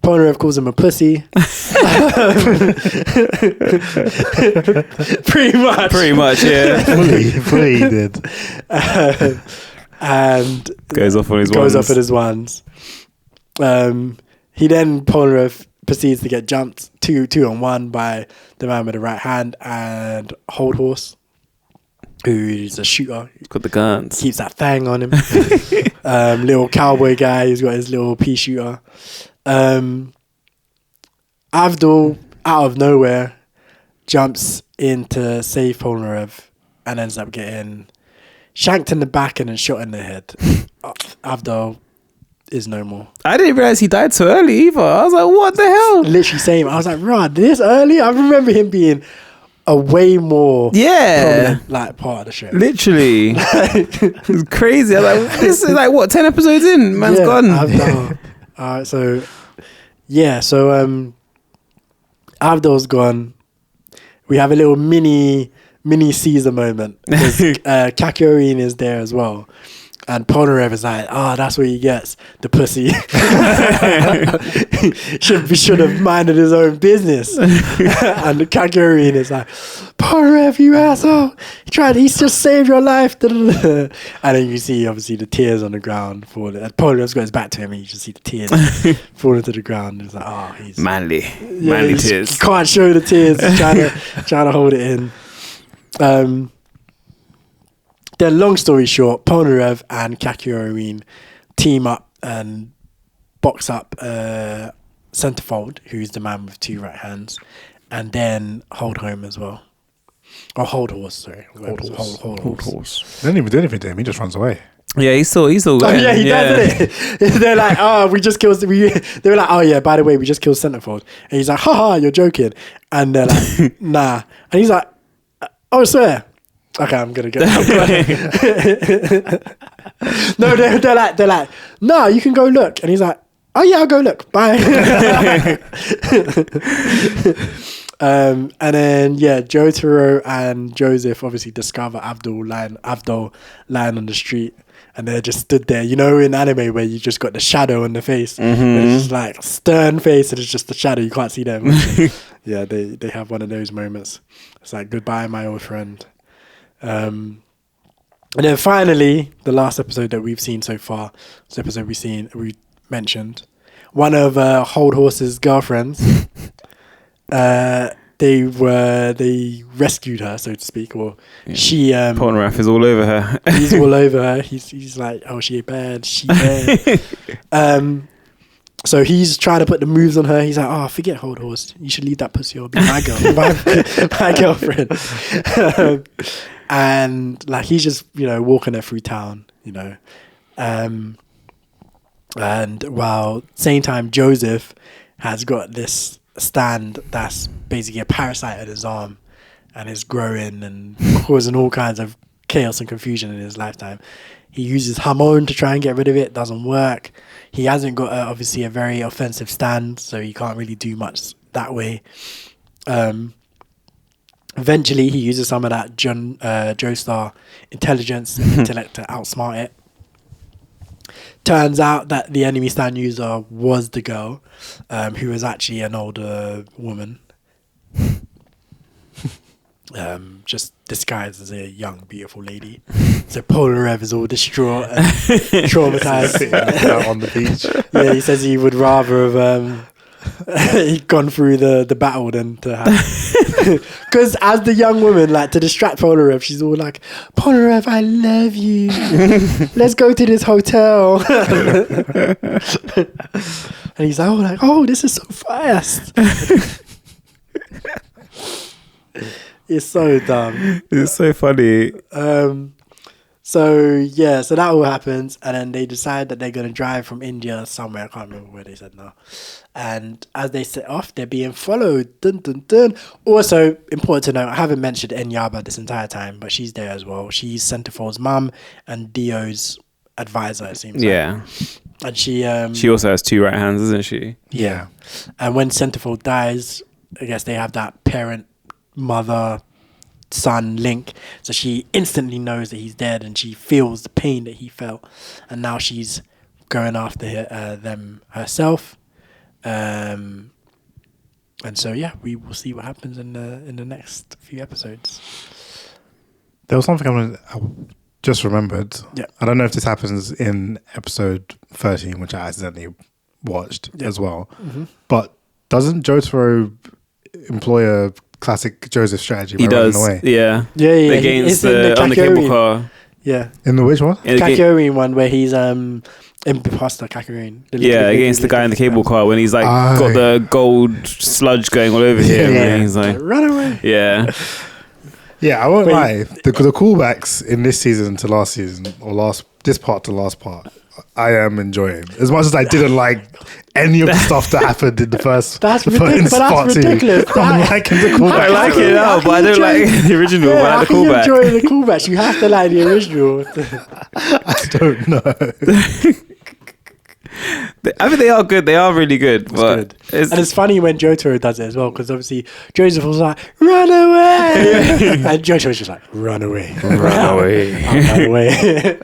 Polnareff calls him a pussy. Pretty much, yeah. fully did. And goes off on his ones. He then, Polnareff proceeds to get jumped 2-on-1 by the man with the right hand and Hold Horse, who's a shooter. He's got the guns. Keeps that thing on him. Little cowboy guy who's got his little pea shooter. Avdol, out of nowhere, jumps in to save Polnareff and ends up getting shanked in the back and then shot in the head. Avdol is no more. I didn't realize he died so early either. I was like, what the hell? Literally same. I was like, right, this early? I remember him being a way more prominent, like, part of the show. Literally. It's crazy. I was like, this is like, what, 10 episodes in? Man's gone. So Avdol's gone. We have a little mini Caesar moment. Kakyoin is there as well. And Polnareff is like, that's what he gets, the pussy. should have minded his own business. And the Kakyoin is like, Polnareff, you asshole. He's just saved your life. And then you see, obviously, the tears on the ground falling. Polnareff's got his back to him and you just see the tears falling to the ground. It's like, he's... Manly tears. He can't show the tears. He's trying to hold it in. Then, long story short, Polnareff and Kakyoin team up and box up Centerfold, who's the man with two right hands, and then Hold Home as well. Or Hold Horse, sorry. Hold Horse. They don't even do anything to him. He just runs away. Yeah, he's still going. Oh, yeah, he does, isn't it? They're like, we just killed... They were like, oh, yeah, by the way, we just killed Centerfold. And he's like, haha, you're joking. And they're like, nah. And he's like, I swear. Okay, I'm gonna go. No, they're like, no, you can go look. And he's like, oh yeah, I'll go look. Bye. And then Jotaro and Joseph obviously discover Avdol lying on the street, and they're just stood there. You know, in anime where you just got the shadow on the face, it's just like stern face, and it's just the shadow. You can't see them. Yeah, they have one of those moments. It's like, goodbye, my old friend. And then finally, the last episode that we've seen so far, this episode we mentioned, one of Hold Horse's girlfriends, they rescued her, so to speak, or she Polnareff is all over her. He's all over her. He's like, oh, she bad. So he's trying to put the moves on her. He's like, forget Hold Horse. You should leave that pussy or be my girl, my girlfriend. And like he's just, walking her through town, and while same time Joseph has got this stand that's basically a parasite at his arm and is growing and causing all kinds of chaos and confusion in his lifetime. He uses Hamon to try and get rid of it. Doesn't work. He hasn't got obviously a very offensive stand, so he can't really do much that way. Eventually, he uses some of that Joestar intelligence and intellect to outsmart it. Turns out that the enemy stand user was the girl, who was actually an older woman. Just disguised as a young, beautiful lady. So Polarev is all distraught and traumatized. Out on the beach. Yeah, he says he would rather have he'd gone through the battle than to have. Because as the young woman, like, to distract Polarev, she's all like, Polarev, I love you. Let's go to this hotel. And he's like, oh, this is so fast. It's so dumb. It's so funny. So that all happens, and then they decide that they're going to drive from India somewhere. I can't remember where they said now. And as they set off, they're being followed. Dun, dun, dun. Also, important to note, I haven't mentioned Enyaba this entire time, but she's there as well. She's Centerfold's mum and Dio's advisor, it seems. Yeah. Like. And she also has two right hands, doesn't she? Yeah. And when Centerfold dies, I guess they have that parent-mother-son link. So she instantly knows that he's dead, and she feels the pain that he felt. And now she's going after them herself. And so we will see what happens in the next few episodes. There was something I just remembered. Yeah. I don't know if this happens in episode 13, which I accidentally watched as well. Mm-hmm. But doesn't Jotaro employ a classic Joseph strategy by running away? Yeah. Against on the cable car. Yeah. In the which one? In the Kakyoin one, where he's imposter Kakyoin. Against the guy in the cable car when he's like got the gold sludge going all over him. Yeah. And he's like, run away. Yeah. Yeah, I won't lie. The callbacks in this season to last season, or this part to last part, I am enjoying. As much as I didn't like any of the stuff that happened in the first. That's ridiculous. I'm liking the callback. I like it now, but I don't like the original. But I like the callback. You enjoy the callbacks. You have to like the original. I don't know. I mean, they are good. They are really good. But and it's funny when Jotaro does it as well, because obviously Joseph was like, "Run away," and Jotaro's just like, "Run away, run away, run away."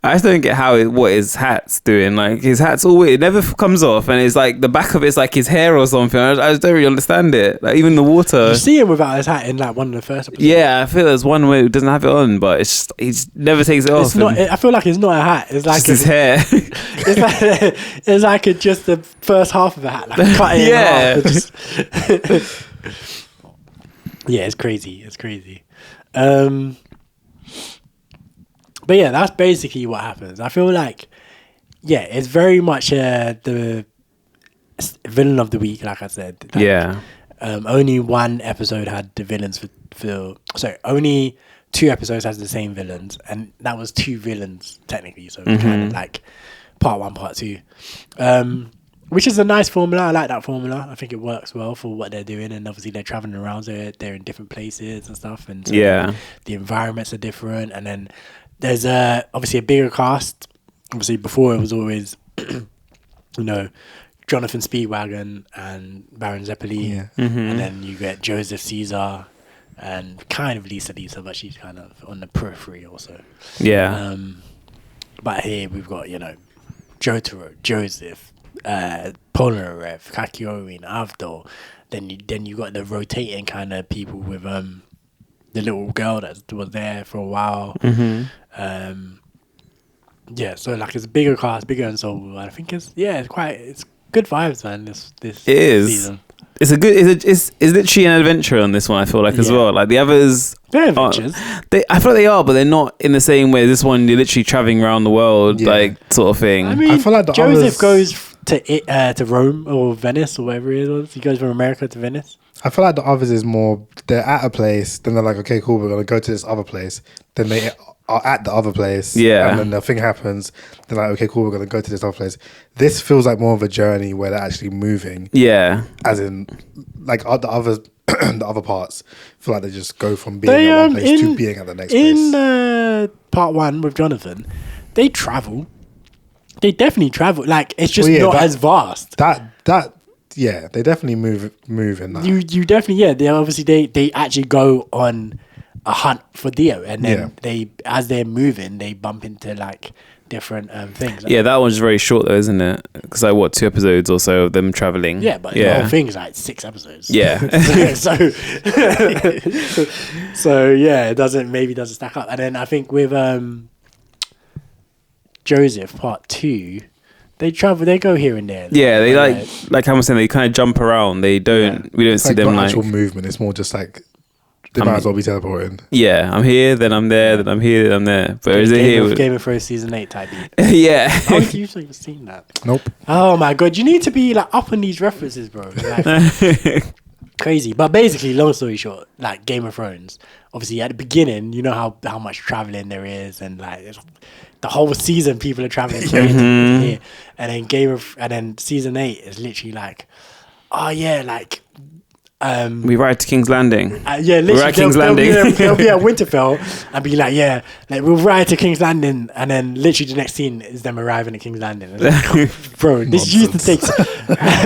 I just don't get what his hat's doing. Like, his hat's all weird. It never comes off, and it's like the back of it's like his hair or something. I just don't really understand it. Like, even the water. You see him without his hat in like one of the first episodes. Yeah, I feel there's one where he doesn't have it on, but it's just, he never takes it off. It's not. I feel like it's not a hat. It's like his hair. It's like just the first half of a hat, like cut it in half. Yeah, it's crazy. It's crazy. But yeah, that's basically what happens. I feel like, it's very much the villain of the week, like I said. Like, only one episode had the villains only 2 episodes has the same villains, and that was 2 villains technically. So it's kind of like part 1, part 2, which is a nice formula. I like that formula. I think it works well for what they're doing, and obviously they're traveling around, so they're in different places and stuff, and so the environments are different, and then there's obviously a bigger cast. Obviously, before it was always, Jonathan Speedwagon and Baron Zeppeli, and then you get Joseph Caesar and kind of Lisa, but she's kind of on the periphery also. Yeah. But here we've got Jotaro, Joseph, Polarev, Kakyoin, Avdol. Then you got the rotating kind of people with the little girl that was there for a while. So like it's a bigger cast, bigger ensemble. I think it's good vibes, man. This season. It's literally an adventure on this one. I feel like as well. Like the others, they're adventures. I feel like they are, but they're not in the same way. This one, you're literally traveling around the world, like sort of thing. I mean, I feel like Joseph goes to Rome or Venice or wherever it was. He goes from America to Venice. I feel like the others is more, they're at a place, then they're like, okay, cool, we're going to go to this other place. Then they are at the other place. Yeah. And then the thing happens. They're like, okay, cool, we're going to go to this other place. This feels like more of a journey where they're actually moving. Yeah. As in, like the other parts feel like they just go from being at one place to being at the next place. In part 1 with Jonathan, they travel. They definitely travel. Like, it's just not as vast. That they definitely move in that. You definitely they obviously they actually go on a hunt for Dio, and then as they're moving they bump into like different things. Yeah, that one's very short though, isn't it? Because like what, 2 episodes or so of them traveling. Yeah, but the whole thing is like 6 episodes. Yeah. so yeah, it doesn't stack up. And then I think with Joseph Part 2, they go here and there. Yeah, they like Hamon saying, they kind of jump around. They don't. We don't It's see like them not like actual movement. It's more just like they might as well be teleporting. Yeah, I'm here, then I'm there, then I'm here, then I'm there. But is it here? Game of Thrones season 8 type. Yeah. How have you even seen that? Nope. Oh my god, you need to be like up on these references, bro. Like, crazy. But basically, long story short, like Game of Thrones. Obviously, at the beginning, you know how much traveling there is, and like the whole season, people are traveling here, and then season 8 is literally like, oh yeah, like. We ride to King's Landing. Literally, we're at King's Landing. They'll be at Winterfell and be like, like we'll ride to King's Landing, and then literally the next scene is them arriving at King's Landing. Like, bro, this used to take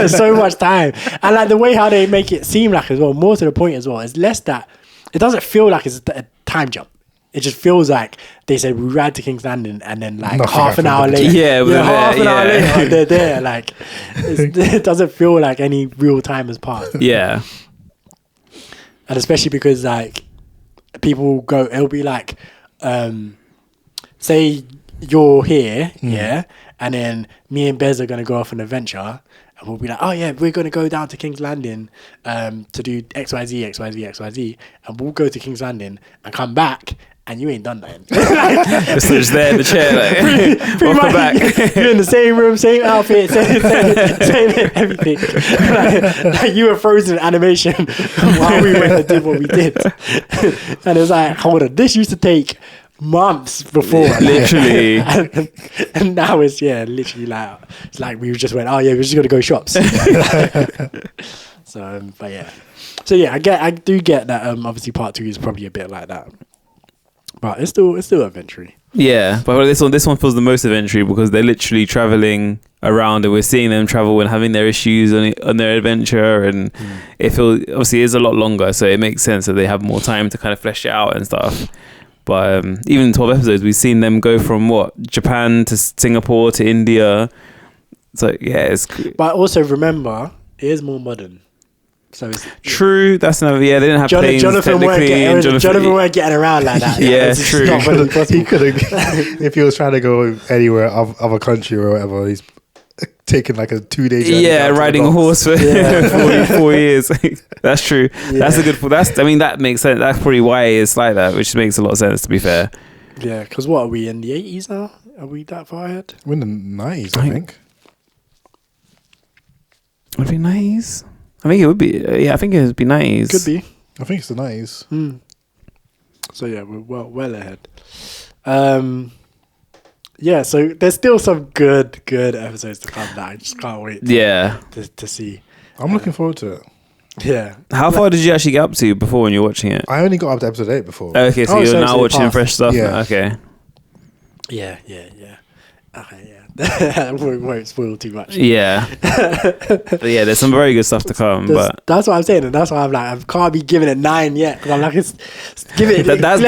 so much time, and like the way how they make it seem like as well, more to the point as well, it's less that it doesn't feel like it's a time jump. It just feels like they said we ride to King's Landing, and then like half an hour later, half an hour later they're there. Like it doesn't feel like any real time has passed. Yeah. And especially because like people go, it'll be like, say you're here, and then me and Bez are gonna go off an adventure, and we'll be like, oh yeah, we're gonna go down to King's Landing, to do XYZ, and we'll go to King's Landing and come back. And you ain't done nothing. Just there in the chair, like, welcome back. You're in the same room, same outfit, same everything. Like you were frozen in animation while we went and did what we did. And it's like, hold on, this used to take months before. Literally. And now it's, literally like, it's like we just went, oh yeah, we're just going to go shops. So, but yeah. So yeah, I do get that obviously part 2 is probably a bit like that. But it's still adventure. Yeah, but this one feels the most adventure because they're literally traveling around, and we're seeing them travel and having their issues on their adventure, and it feels obviously is a lot longer, so it makes sense that they have more time to kind of flesh it out and stuff. But even in 12 episodes, we've seen them go from Japan to Singapore to India. So yeah, it's. But also remember, it is more modern. So it's true. That's another. Yeah, they didn't have planes. Jonathan weren't getting around like that. Yeah, true. He could have, if he was trying to go anywhere of a country or whatever. He's taken like a 2-day journey. Yeah, riding a horse for 4 years. That's true. Yeah. That's a good. That makes sense. That's probably why it's like that, which makes a lot of sense. To be fair. Yeah, because what are we in the 80s now? Are we that far ahead? We're in the 90s, I think. Would it be 90s? I think it would be. I think it would be 90s. Could be. I think it's the 90s. So yeah, we're well ahead. Yeah, so there's still some good episodes to come that I just can't wait to see. I'm looking forward to it. Yeah. How far did you actually get up to before when you were watching it? I only got up to episode 8 before. Okay, so you're now watching fresh stuff. Yeah. Okay. Yeah. Okay, yeah. we won't spoil too much. Yeah. But yeah, there's some very good stuff to come. But that's what I'm saying, and that's why I'm like, I can't be giving it 9 yet, because I'm like, give it. That's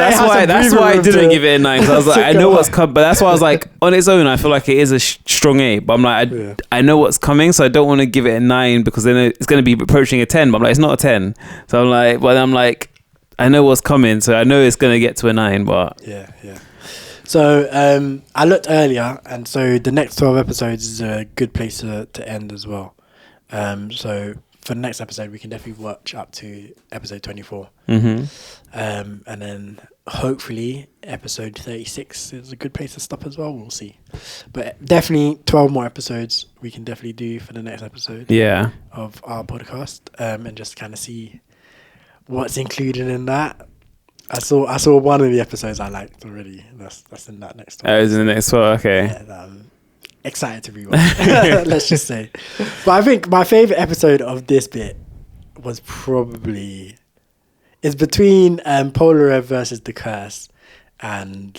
why I didn't give it a 9. Because I was like, I know what's coming, but that's why I was like, on its own, I feel like it is a strong 8. But I'm like, I know what's coming, so I don't want to give it a 9 because then it's going to be approaching a 10. But I'm like, it's not a 10. So I'm like, well, I'm like, I know what's coming, so I know it's going to get to a 9. But yeah. So I looked earlier, and so the next 12 episodes is a good place to end as well. So for the next episode, we can definitely watch up to episode 24. And then hopefully episode 36 is a good place to stop as well. We'll see. But definitely 12 more episodes we can definitely do for the next episode of our podcast, and just kind of see what's included in that. I saw one of the episodes I liked already. That's in that next one. Oh, it's in the next one. Okay. Yeah, I'm excited to rewatch. Let's just say. But I think my favorite episode of this bit was probably it's between Polarev versus the Curse and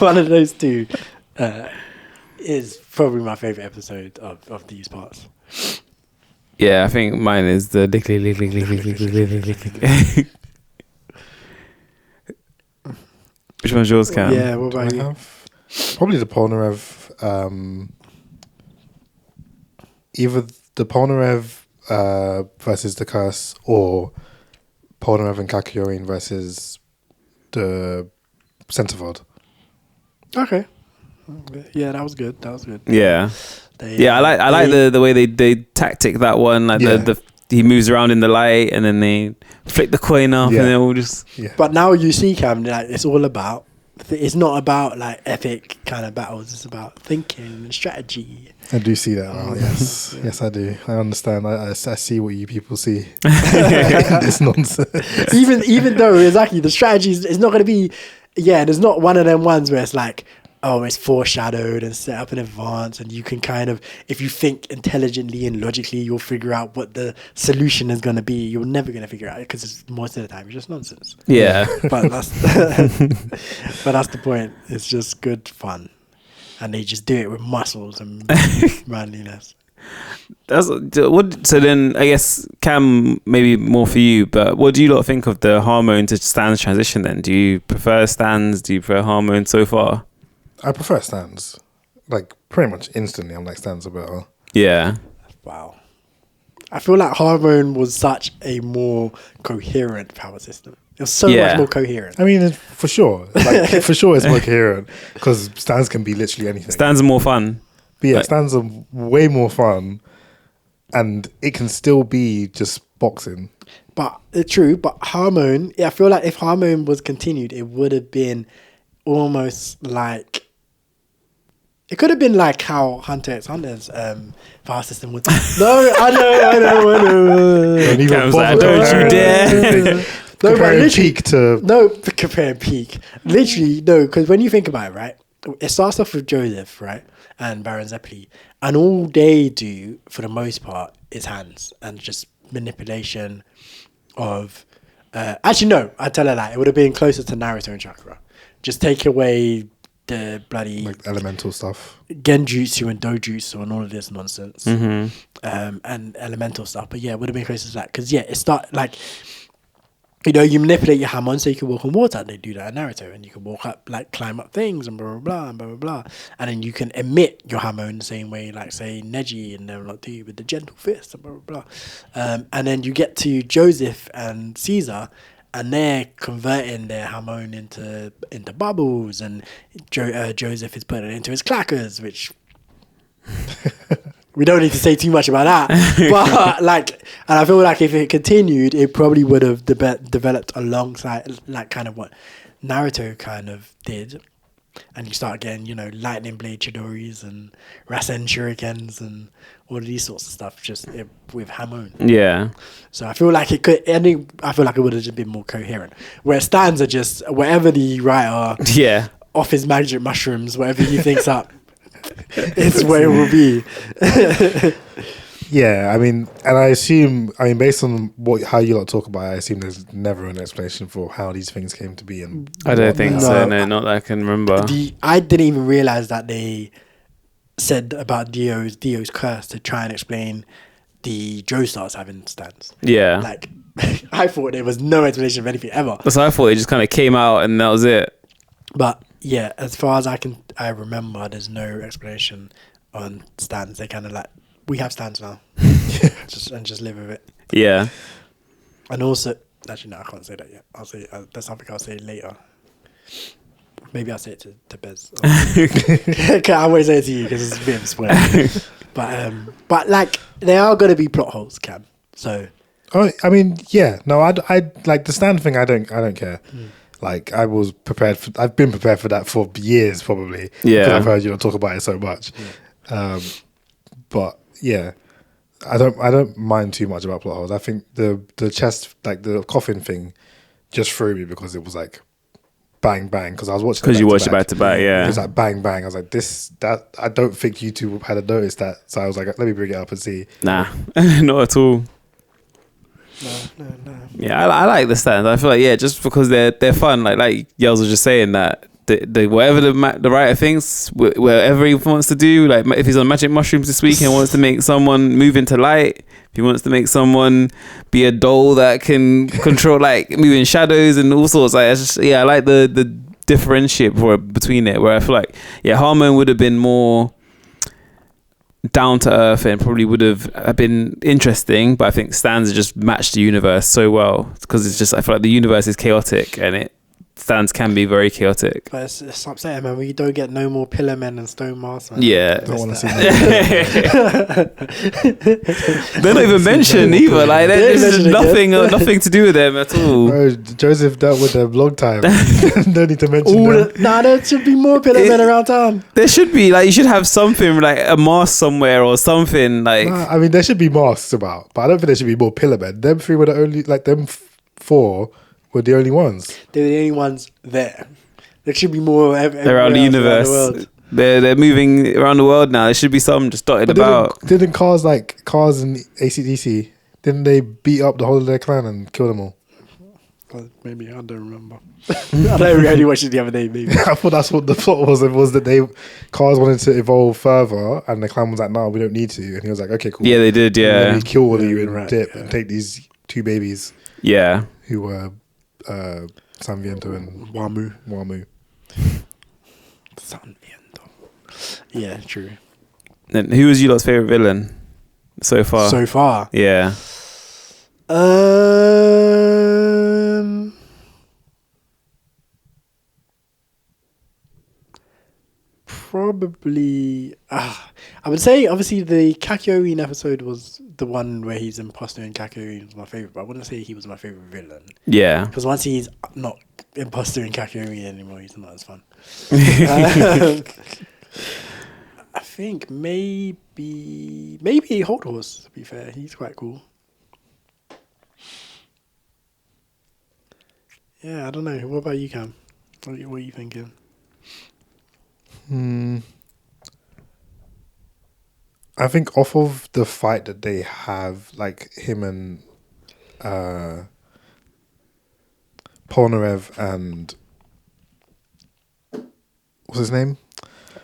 one of those two. is probably my favorite episode of these parts. Yeah, I think mine is the lick. Which one's yours, Cam? Yeah, what about you? Probably the Polnareff. Either the Polnareff versus the Curse, or Polnareff and Kakyoin versus the Centerfold. Okay. Yeah, that was good. Yeah. I like the way they tactic that one. Like the he moves around in the light, and then they flick the coin off, and then we'll just. Yeah. But now you see, Cam, like it's all about. It's not about like epic kind of battles. It's about thinking and strategy. I do see that. Yes, yes, I do. I understand. I see what you people see. This nonsense. Even though exactly the strategy is not going to be. Yeah, there's not one of them ones where it's like, oh, it's foreshadowed and set up in advance, and you can kind of, if you think intelligently and logically, you'll figure out what the solution is going to be. You're never going to figure it out because most of the time it's just nonsense. Yeah, but that's the point. It's just good fun, and they just do it with muscles and manliness. That's what. So then, I guess Cam, maybe more for you. But what do you lot think of the Hamon to Stan's transition? Then, do you prefer Stans? Do you prefer Hamon so far? I prefer Stans. Like pretty much instantly, I'm like Stans are better. Yeah. Wow. I feel like Hamon was such a more coherent power system. It was so much more coherent. I mean, for sure, like for sure, it's more coherent because Stans can be literally anything. Stans are more fun. But yeah, Stans are way more fun, and it can still be just boxing. But true. But Hamon, I feel like if Hamon was continued, it would have been almost like. It could have been like how Hunter x Hunter's power system was. No, I know. Don't you dare. Comparing peak to... No, comparing peak. Literally, no, because when you think about it, right, it starts off with Joseph, right, and Baron Zeppeli, and all they do, for the most part, is hands and just manipulation of... actually, no, I tell her that. It would have been closer to Naruto and Chakra. Just take away the bloody... like elemental stuff. Genjutsu and Dojutsu and all of this nonsense. And elemental stuff. But yeah, it would have been closer to that. Because yeah, it start like... You know, you manipulate your Hamon so you can walk on water. They do that in Naruto. And you can walk up, like, climb up things and blah, blah, blah, and blah, blah, blah. And then you can emit your Hamon the same way, like, say, Neji and them like do with the gentle fist and blah, blah, blah. And then you get to Joseph and Caesar, and they're converting their Hamon into bubbles. And Joseph is putting it into his clackers, which... We don't need to say too much about that, but like, and I feel like if it continued, it probably would have developed alongside, like, kind of what Naruto kind of did, and you start getting, you know, lightning blade Chidoris and Rasen Shurikens and all of these sorts of stuff, just with Hamon. Yeah. So I feel like it could. I feel like it would have just been more coherent. Where Stans are just whatever the writer, off his magic mushrooms, whatever he thinks up. It's where it will be. Yeah, I mean, and I assume, based on how you lot talk about it, I assume there's never an explanation for how these things came to be. And I don't think so. No, not that I can remember. I didn't even realize that they said about Dio's curse to try and explain the Joestar's having stands. Yeah, like I thought there was no explanation of anything ever. That's what I thought. It just kind of came out and that was it. But yeah, as far as I remember, there's no explanation on stands. They kind of like, we have stands now, just live with it. Yeah. And also, actually, no, I can't say that yet. I'll say that's something I'll say later. Maybe I'll say it to Bez. I won't say it to you because it's a bit of a spoiler. But like, there are going to be plot holes, Cam. So. Oh, I mean, yeah. No, I like the stand thing. I don't care. Like, I've been prepared for that for years, probably. Yeah. Because I've heard you talk about it so much. Yeah. But yeah, I don't mind too much about plot holes. I think the chest, like the coffin thing, just threw me because it was like bang bang. Because I was watching. Because you watched it back to back, yeah. It was like bang bang. I was like, that. I don't think you two had noticed that. So I was like, let me bring it up and see. Nah, not at all. No. Yeah, I like the stands. I feel like, just because they're fun. Like Yells was just saying that the whatever the writer thinks, whatever he wants to do. Like if he's on magic mushrooms this week and wants to make someone move into light, if he wants to make someone be a doll that can control like moving shadows and all sorts. Like I like the differentiate between it. Where I feel like Hamon would have been more down to earth and probably would have been interesting, but I think Stan's just matched the universe so well because it's just I feel like the universe is chaotic and Stans can be very chaotic. But it's upsetting, man. We don't get no more Pillar Men and Stone Masks, man. Yeah, Don't want to see they're not even mentioned either. Like there's nothing to do with them at all. Bro, Joseph dealt with them long time. No need to mention them. There should be more Pillar Men around town. There should be you should have something like a mask somewhere or something like. Nah, I mean, there should be masks about, but I don't think there should be more Pillar Men. Them three were the only them four. Were the only ones. They were the only ones there. There should be more around the universe. Around the world. They're moving around the world now. There should be some just dotted about. Didn't Cars and AC/DC? Didn't they beat up the whole of their clan and kill them all? Maybe I don't remember. I don't only watched it the other day. Maybe I thought that's what the plot was. It was that Cars wanted to evolve further, and the clan was like, "No, we don't need to." And he was like, "Okay, cool." Yeah, they did. Yeah, and kill all of you and dip and take these two babies. Yeah, who were. San Viento and Wamu. San Viento. Yeah, true. And who was you lot's favorite villain so far? Yeah. Probably. I would say obviously the Kakyoin episode was the one where he's imposter and Kakyoin was my favorite, but I wouldn't say he was my favorite villain. Yeah. Because once he's not imposter and Kakyoin anymore, he's not as fun. I think maybe Hold Horse, to be fair. He's quite cool. Yeah, I don't know. What about you, Cam? What are you thinking? I think off of the fight that they have, like him and Polnareff and what's his name?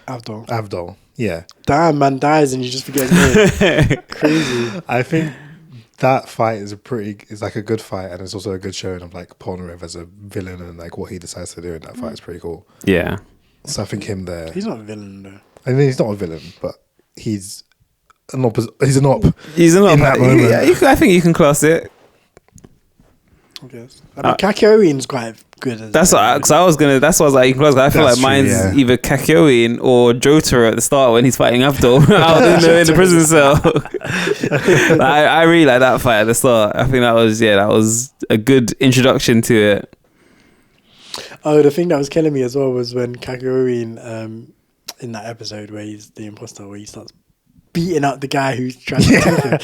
Avdol. Yeah. Damn, man dies and you just forget his name. Crazy. I think that fight is like a good fight, and it's also a good showing of like Polnareff as a villain and like what he decides to do in that fight is pretty cool. Yeah. So I think him there. He's not a villain though. I mean, he's not a villain, but he's an op. He's an op. He's an op. In that moment. Yeah, I think you can class it. I guess. I mean, Kakyoin's quite good. That's what. Because I was gonna. That's what I was like. You can class it. I feel like mine's either Kakyoin or Jotaro at the start when he's fighting Avdol out in the prison cell. I really like that fight at the start. I think that was a good introduction to it. Oh, the thing that was killing me as well was when Kakyoin, in that episode where he's the imposter, where he starts beating up the guy who's trying to take him.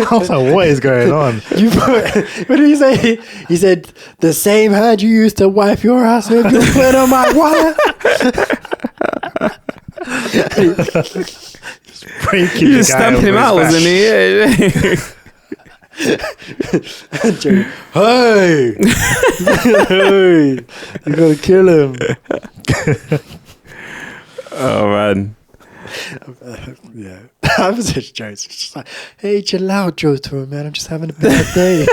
I was like, what is going on? What did he say? He said, the same hand you used to wipe your ass with, you put on my wire. Just breaking you just stamping him out, wasn't he? Yeah. Hey, you gotta kill him. Oh man. Yeah, I'm such a joke. It's just like, hey, chill out, Jotaro, man. I'm just having a bad day.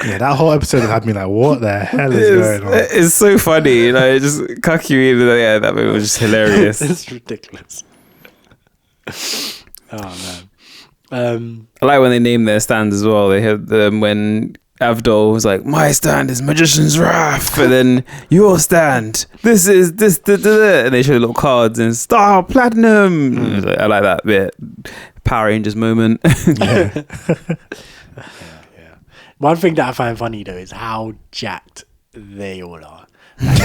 Yeah, that whole episode had me like, what the hell is going on? It's so funny, just Kakyoin. Yeah, that movie was just hilarious. It's ridiculous. Oh man. I like when they name their stands as well. They had when Avdol was like, my stand is Magician's Wrath, and then your stand, this is this, and they show little cards and Star Platinum. I like that bit. Power Rangers moment. Yeah. One thing that I find funny though is how jacked they all are.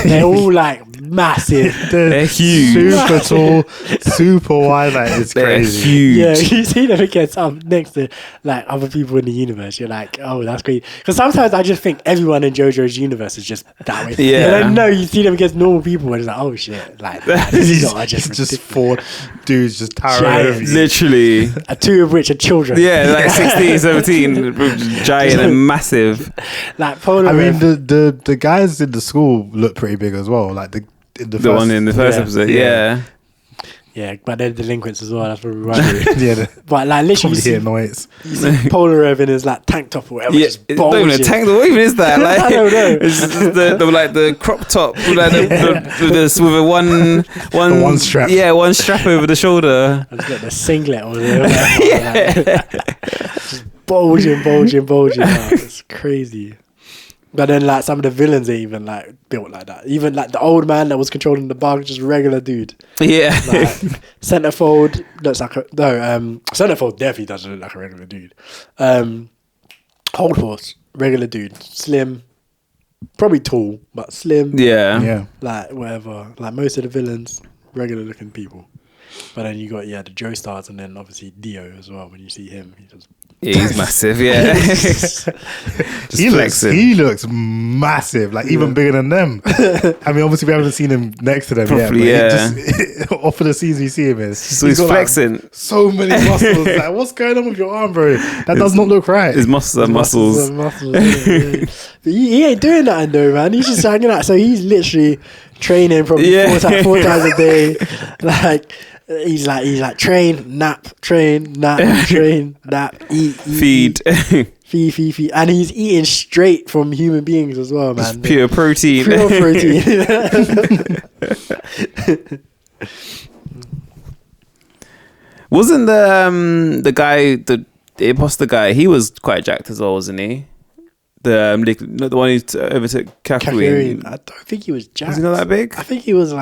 They're all like massive. They're huge. Super tall, super wide. Like, it's They're crazy. huge. Yeah, you see them against up next to like other people in the universe. You're like, oh, that's great. Because sometimes I just think everyone in JoJo's universe is just that way. Yeah. And I know you see them against normal people, and it's like, oh shit, like these are It's just just four dudes just towering Giants. over you. Literally. two of which are children. Yeah, like 16, 17, giant and massive. Like polar. I mean, the guys in the school look pretty big as well. Like the One in the first episode, yeah. Yeah, but they're delinquents as well. That's probably right. yeah, But like literally, probably hitting weights. you see Polar Rev in his like tank top or whatever. Yeah, just it's not even a bulging. tank. What even is that? Like, I don't know. It's just the crop top, like with a one strap. Yeah, one strap over the shoulder. I just got the singlet on there. Just bulging. Oh, it's crazy. But then like some of the villains are even like built like that. Even like the old man that was controlling the bug, just regular dude. Yeah. Like Centerfold looks like Centerfold definitely doesn't look like a regular dude. Hold Horse, regular dude, slim, probably tall, but slim. Yeah. Yeah. Like whatever. Like most of the villains, regular looking people. But then you got the Joestars and then obviously Dio as well. When you see him, he just He's massive, yeah. Just flexing. He looks massive, like even bigger than them. I mean, obviously we haven't seen him next to them Properly, yet. yeah. But just, off of the scenes we see him in, So he's got, flexing. like, so many muscles. Like, what's going on with your arm, bro? That does not look right. His muscles are muscles. Yeah. But he ain't doing nothing though, man. He's just hanging out. So he's literally training probably four times a day. Like he's like train, nap, train, nap, eat, Feed. feed, and he's eating straight from human beings as well, man. Just pure protein. Pure protein. Wasn't the guy, the imposter guy, he was quite jacked as well, wasn't he? The one who overtook Catherine. I don't think he was jacked. Was he not that big? I think he was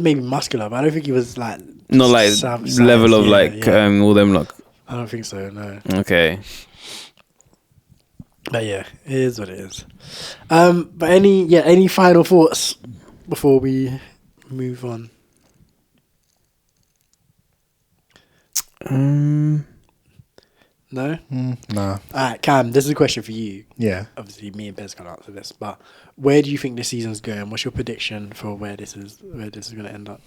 maybe muscular, but I don't think he was like Not like level of all them like. I don't think so. No. Okay. But yeah, it is what it is. But any final thoughts before we move on? No? Nah. Alright, Cam, this is a question for you. Yeah. Obviously me and Bez can't answer this, but where do you think this season's going? What's your prediction for where this is gonna end up?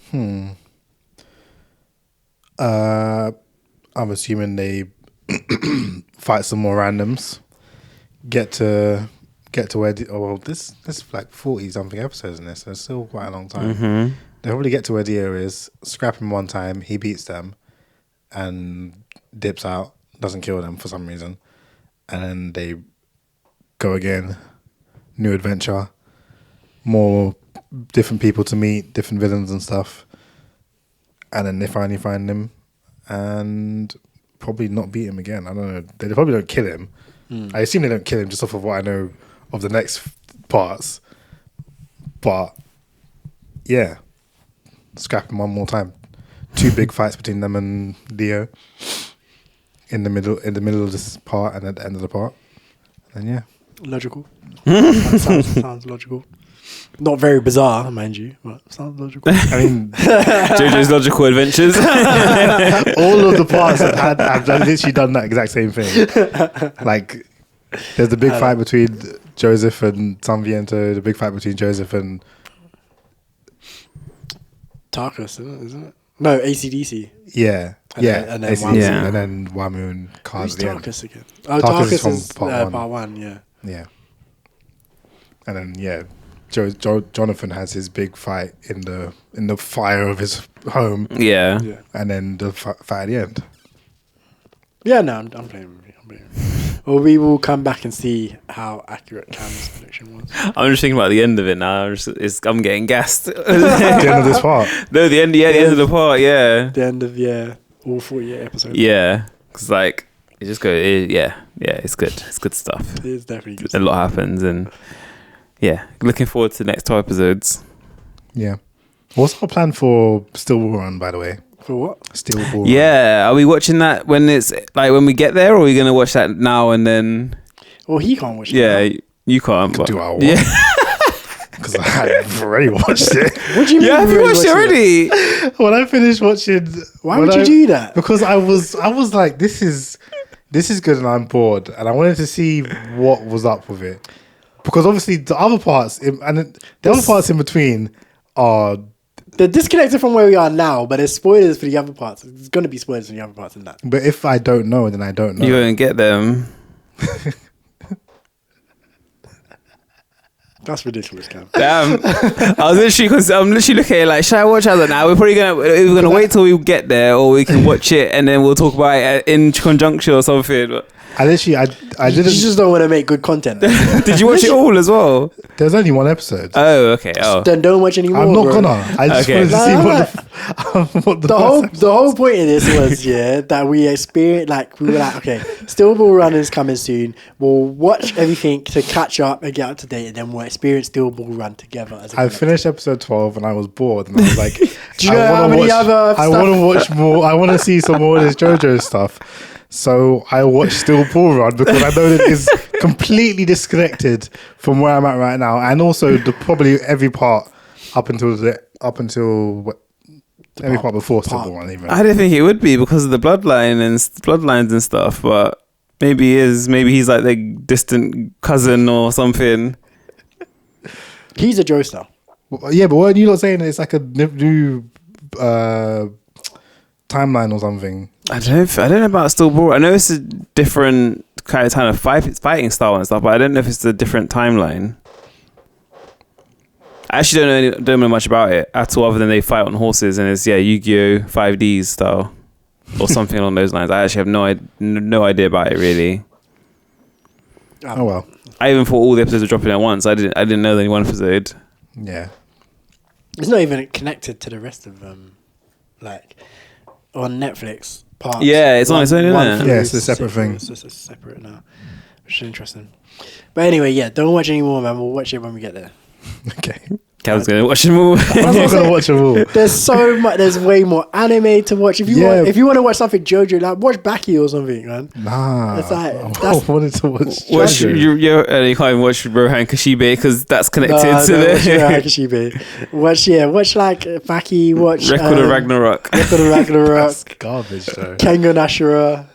I'm assuming they fight some more randoms. Get to where this is like 40 something episodes in this, so it's still quite a long time. Mm-hmm. They probably get to where Dio is, scrap him one time, he beats them and dips out, doesn't kill them for some reason, and then they go again, new adventure, more different people to meet, different villains and stuff, and then they finally find him and probably not beat him again. I don't know, they probably don't kill him. I assume they don't kill him just off of what I know of the next parts, but yeah, scrap him one more time. 2 big fights between them and Dio in the middle of this part and at the end of the part, and yeah, Logical. That sounds logical. Not very bizarre, mind you, but sounds logical. I mean, JoJo's Logical Adventures. all of the parts have literally done that exact same thing. Like, there's the big fight between Joseph and San Viento, the big fight between Joseph and Tarkus, isn't it? No, AC/DC. yeah, And yeah, then- and then ACDC, Wamu. and then Wamu and Cars Who's at the end. Tarkus again? Oh, Tarkus is Tarkus from is part part 1. 1, yeah. Yeah, and then yeah, Jonathan has his big fight in the fire of his home, Yeah. Yeah. and then the fight at the end. Yeah, no, I'm playing with you. Well, we will come back and see how accurate Cam's prediction was. I'm just thinking about the end of it now. I'm getting gassed. At the end of this part. No, the end of the part, yeah. The end of, all 48 episodes. Yeah. Because, like, it just goes, it's good. It's good stuff. It is definitely good. A lot happens, and yeah, looking forward to the next 2 episodes. Yeah. What's our plan for Still War Run, by the way? For what? Still War Run. Yeah, are we watching that when we get there, or are we gonna watch that now and then? Well, he can't watch it. Yeah, you can't. But, do what I want. yeah. Because I had already watched it. What do you mean? Yeah, have you watched it already? When I finished watching, Why would you do that? Because I was like, this is good, and I'm bored, and I wanted to see what was up with it. Because obviously the other parts other parts in between are. They're disconnected from where we are now, but there's spoilers for the other parts. There's going to be spoilers for the other parts in that. But if I don't know, then I don't know. You won't get them. That's ridiculous, Cam. Damn. I'm literally looking at it like, should I watch other now? We're gonna wait till we get there, or we can watch it and then we'll talk about it in conjunction or something. But I didn't. You just don't want to make good content. did you watch it all as well? There's only one episode. Oh, okay. Oh, Then don't watch anymore. I'm not bro. gonna. I just Okay. wanted to see what the The whole point of this was that we experienced, like, we were like, okay, Steel Ball Run is coming soon. We'll watch everything to catch up and get up to date, and then we'll experience Steel Ball Run together. As a I finished episode 12 and I was bored, and I was like, Do you know how many other I want to watch more. I want to see some more of this JoJo stuff. So I watched Steel Ball Run because I know that it's completely disconnected from where I'm at right now, and also probably every part up until every part before Steel Ball Run. Even I didn't think it would be because of the bloodlines and stuff, but maybe he is. Maybe he's like the distant cousin or something. He's a Joestar. yeah, but weren't you not saying it's like a new timeline or something? I don't know about Steel Ball. I know it's a different kind of fighting style and stuff, but I don't know if it's a different timeline. I actually don't know much about it at all, other than they fight on horses and it's Yu-Gi-Oh 5D style or something along those lines. I actually have no idea about it really. Oh well. I even thought all the episodes were dropping at once. I didn't know there was one episode. Yeah. It's not even connected to the rest of them, like on Netflix. Parts. Yeah, it's on its own, isn't it? Yeah, it's a separate thing. It's just separate now, which is interesting. But anymore, don't watch anymore, man. We'll watch it when we get there. Okay. Cal's gonna watch them all. I'm not gonna watch them all. There's so much. There's way more anime to watch. If you want to watch something JoJo, like watch Baki or something, man. Nah. It's like I wanted to watch. Watch JoJo. you can't even watch Rohan Kashibe because that's connected to watch the Hakashibe. Watch like Baki. Watch Record of Ragnarok. Record of Ragnarok. That's garbage though. Kengan Ashura.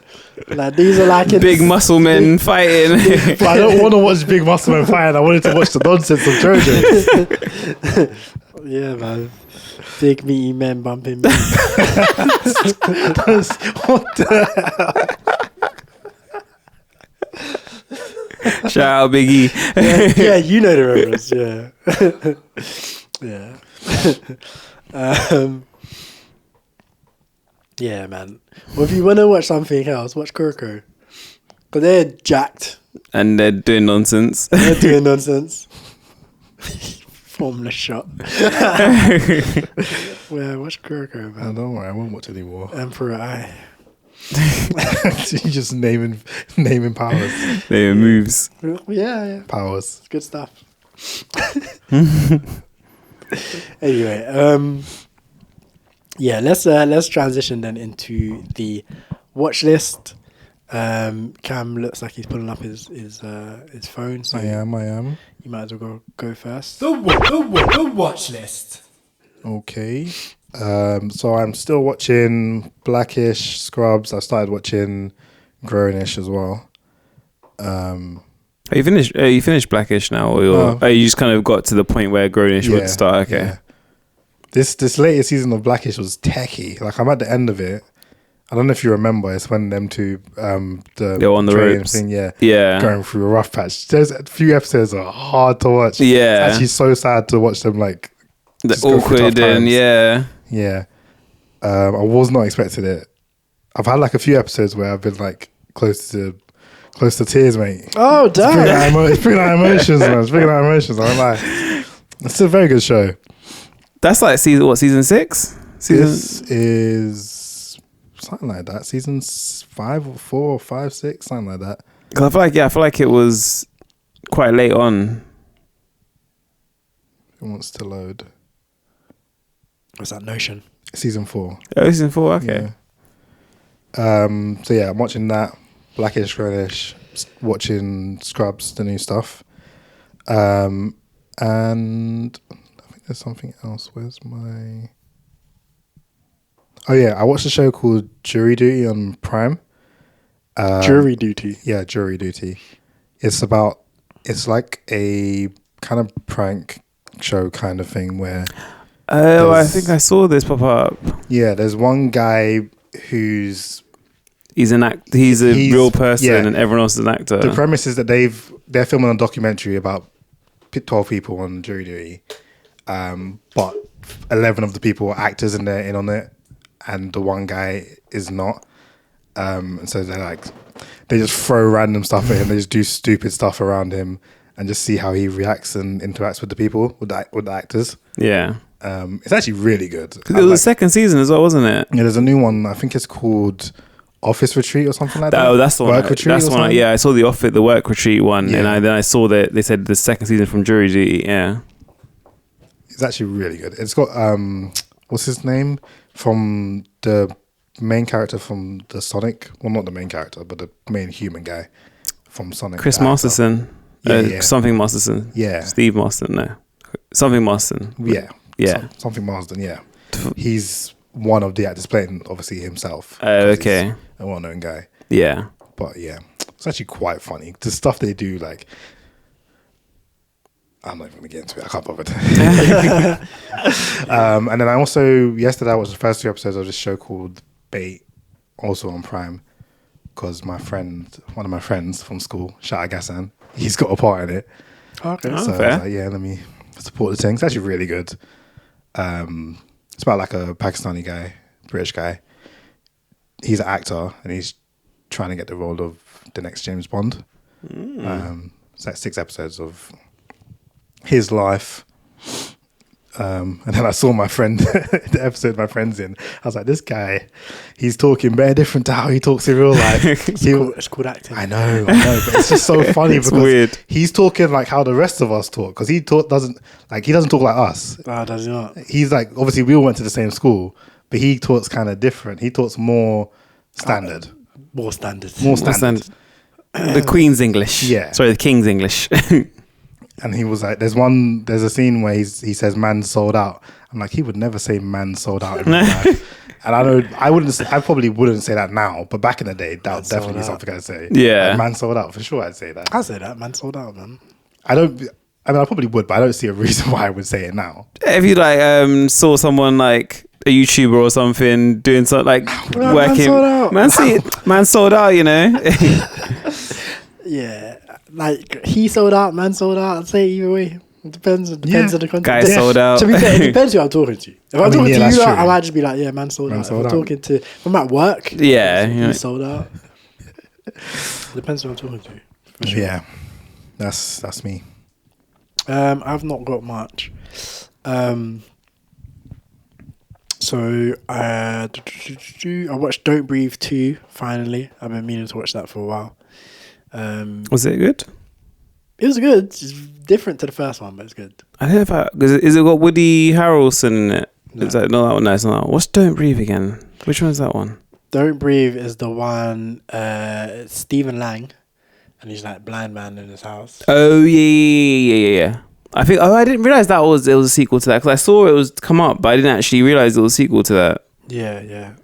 Like these are like Big muscle men fighting. But I don't want to watch Big Muscle Man fight. I wanted to watch the nonsense of JoJo. Yeah, man. Big meaty men bumping me. What the hell? Shout out Biggie. yeah, you know the reference. Yeah. Yeah, man. Well, if you want to watch something else, watch Kuroko. Because they're jacked. And they're doing nonsense. They're doing nonsense. Formless shot. Well, watch Kuroko, man. Oh, don't worry, I won't watch anymore. Emperor Eye. You just naming powers. They moves. Yeah. Powers. It's good stuff. Anyway, let's transition then into the watch list. Cam looks like he's pulling up his phone. So I am. You might as well go first. The watch list. Okay. So I'm still watching Blackish, Scrubs. I started watching Grownish as well. You finished Blackish now, or you just kind of got to the point where Grownish would start? Okay. Yeah. This latest season of Blackish was techie. Like I'm at the end of it. I don't know if you remember. It's when them two, they're on the train ropes thing, yeah, going through a rough patch. There's a few episodes that are hard to watch. Yeah, it's actually so sad to watch them like the awkward and yeah. I was not expecting it. I've had like a few episodes where I've been like close to tears, mate. Oh, damn! It's bringing out emotions, man. It's bringing out emotions. I'm like, it's a very good show. That's like season 6? This is something like that. Season 5 or 4 or 5, 6, something like that. Cause I feel like it was quite late on. It wants to load. What's that Notion? Season 4. Oh, season 4. Okay. Yeah. So yeah, I'm watching that. Blackish, Grownish, watching Scrubs, the new stuff. And And I think there's something else. Where's my... Oh yeah, I watched a show called Jury Duty on Prime. Jury Duty. Yeah, Jury Duty. It's like a kind of prank show kind of thing where... Oh, I think I saw this pop up. Yeah, there's one guy who's... He's a real person and everyone else is an actor. The premise is that they're filming a documentary about 12 people on Jury Duty. But 11 of the people are actors and they're in on it. And the one guy is not. And so they just throw random stuff at him. They just do stupid stuff around him and just see how he reacts and interacts with the people, with the actors. Yeah. It's actually really good. It was the second season as well, wasn't it? Yeah, there's a new one. I think it's called Office Retreat or something like that. Oh, that's the one. Work Retreat. That's one. Yeah, I saw the Work Retreat one, Yeah. and then I saw that they said the second season from Jury Duty. Yeah. It's actually really good. It's got what's his name from the main character from the Sonic. Well, not the main character, but the main human guy from Sonic. Chris Masterson. Yeah. Something Masterson. Yeah. Steve Marston. No. Something Marston. Yeah. Yeah. Something Marsden. Yeah. He's one of the actors playing, obviously himself. Oh, okay. He's a well-known guy. Yeah. But yeah, it's actually quite funny. The stuff they do, like, I'm not even going to get into it. I can't bother. And then I also, yesterday I watched the first 2 episodes of this show called Bait, also on Prime, because one of my friends from school, shout out Gassan, he's got a part in it. Okay. So I fair. was like, yeah, let me support the thing. It's actually really good. It's about like a Pakistani guy, British guy. He's an actor and he's trying to get the role of the next James Bond. It's like 6 episodes of his life. And then I saw my friend, the episode my friend's in. I was like, this guy, he's talking very different to how he talks in real life. It's called acting. I know, but it's just so funny because weird. he's talking like how the rest of us talk, because he doesn't talk like us. Oh, does he not? He's like, obviously we all went to the same school, but he talks kind of different. He talks more standard. More standard. More standard. The Queen's English. Yeah. Sorry, the King's English. And he was like, there's a scene where he says man sold out. I'm like, he would never say man sold out in real life. And I probably wouldn't say that now, but back in the day, that would definitely be something I'd say. Yeah. Like, man sold out, for sure I'd say that. I say that, man, sold out, man. I probably would, but I don't see a reason why I would say it now. If you saw someone like a YouTuber or something doing something like working, man sold out, you know. Yeah, like he sold out, man sold out. I'd say either way. It depends on the context. Guy sold out. To be fair, it depends who I'm talking to. If I'm talking to that's you, true. I might just be like, yeah, man sold out. If I'm talking to, if I'm at work, Yeah, he you know. sold out. Depends who I'm talking to. For sure. Yeah, that's me. I've not got much. So I watched Don't Breathe 2 finally. I've been meaning to watch that for a while. Was it good? It was good. It's different to the first one, but it's good. I don't know is it got Woody Harrelson in it? No. Is that no? That one? No, it's not. What's Don't Breathe again? Which one's that one? Don't Breathe is the one. It's Stephen Lang, and he's like blind man in his house. Oh yeah. I think. Oh, I didn't realize it was a sequel to that because I saw it was come up, but I didn't actually realize it was a sequel to that. Yeah.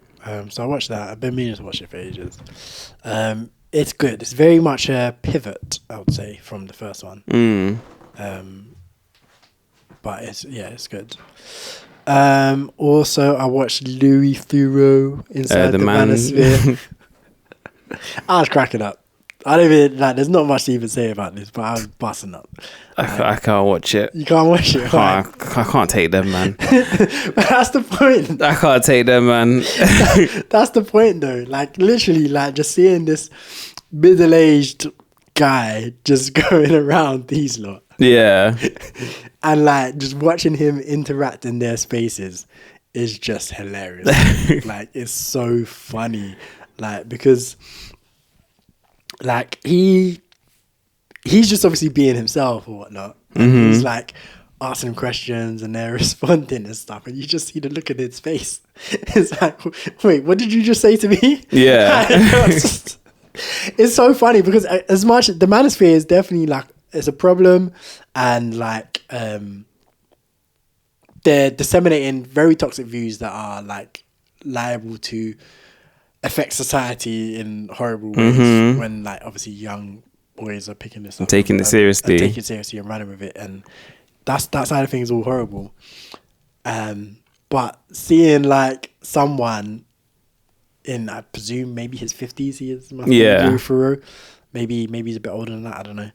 So I watched that. I've been meaning to watch it for ages. It's good. It's very much a pivot, I would say, from the first one. But it's good. Also, I watched Louis Theroux Inside the Manosphere. I was cracking up. I don't even there's not much to even say about this, but I was busting up. I can't watch it. You can't watch it. I can't take them, man. But that's the point. I can't take them, man. That's the point, though. Like literally, just seeing this middle-aged guy just going around these lot. Yeah. And just watching him interact in their spaces is just hilarious. It's so funny. Because he's just obviously being himself or whatnot. He's asking questions and they're responding and stuff, and you just see the look in his face. It's like, wait, what did you just say to me? Yeah. It's so funny because as much the manosphere is definitely it's a problem, and they're disseminating very toxic views that are like liable to affect society in horrible ways when like obviously young boys are picking this up, taking it seriously, and running with it, and that side of things is all horrible. But seeing like someone in, I presume maybe his 50s, he is, maybe he's a bit older than that, I don't know,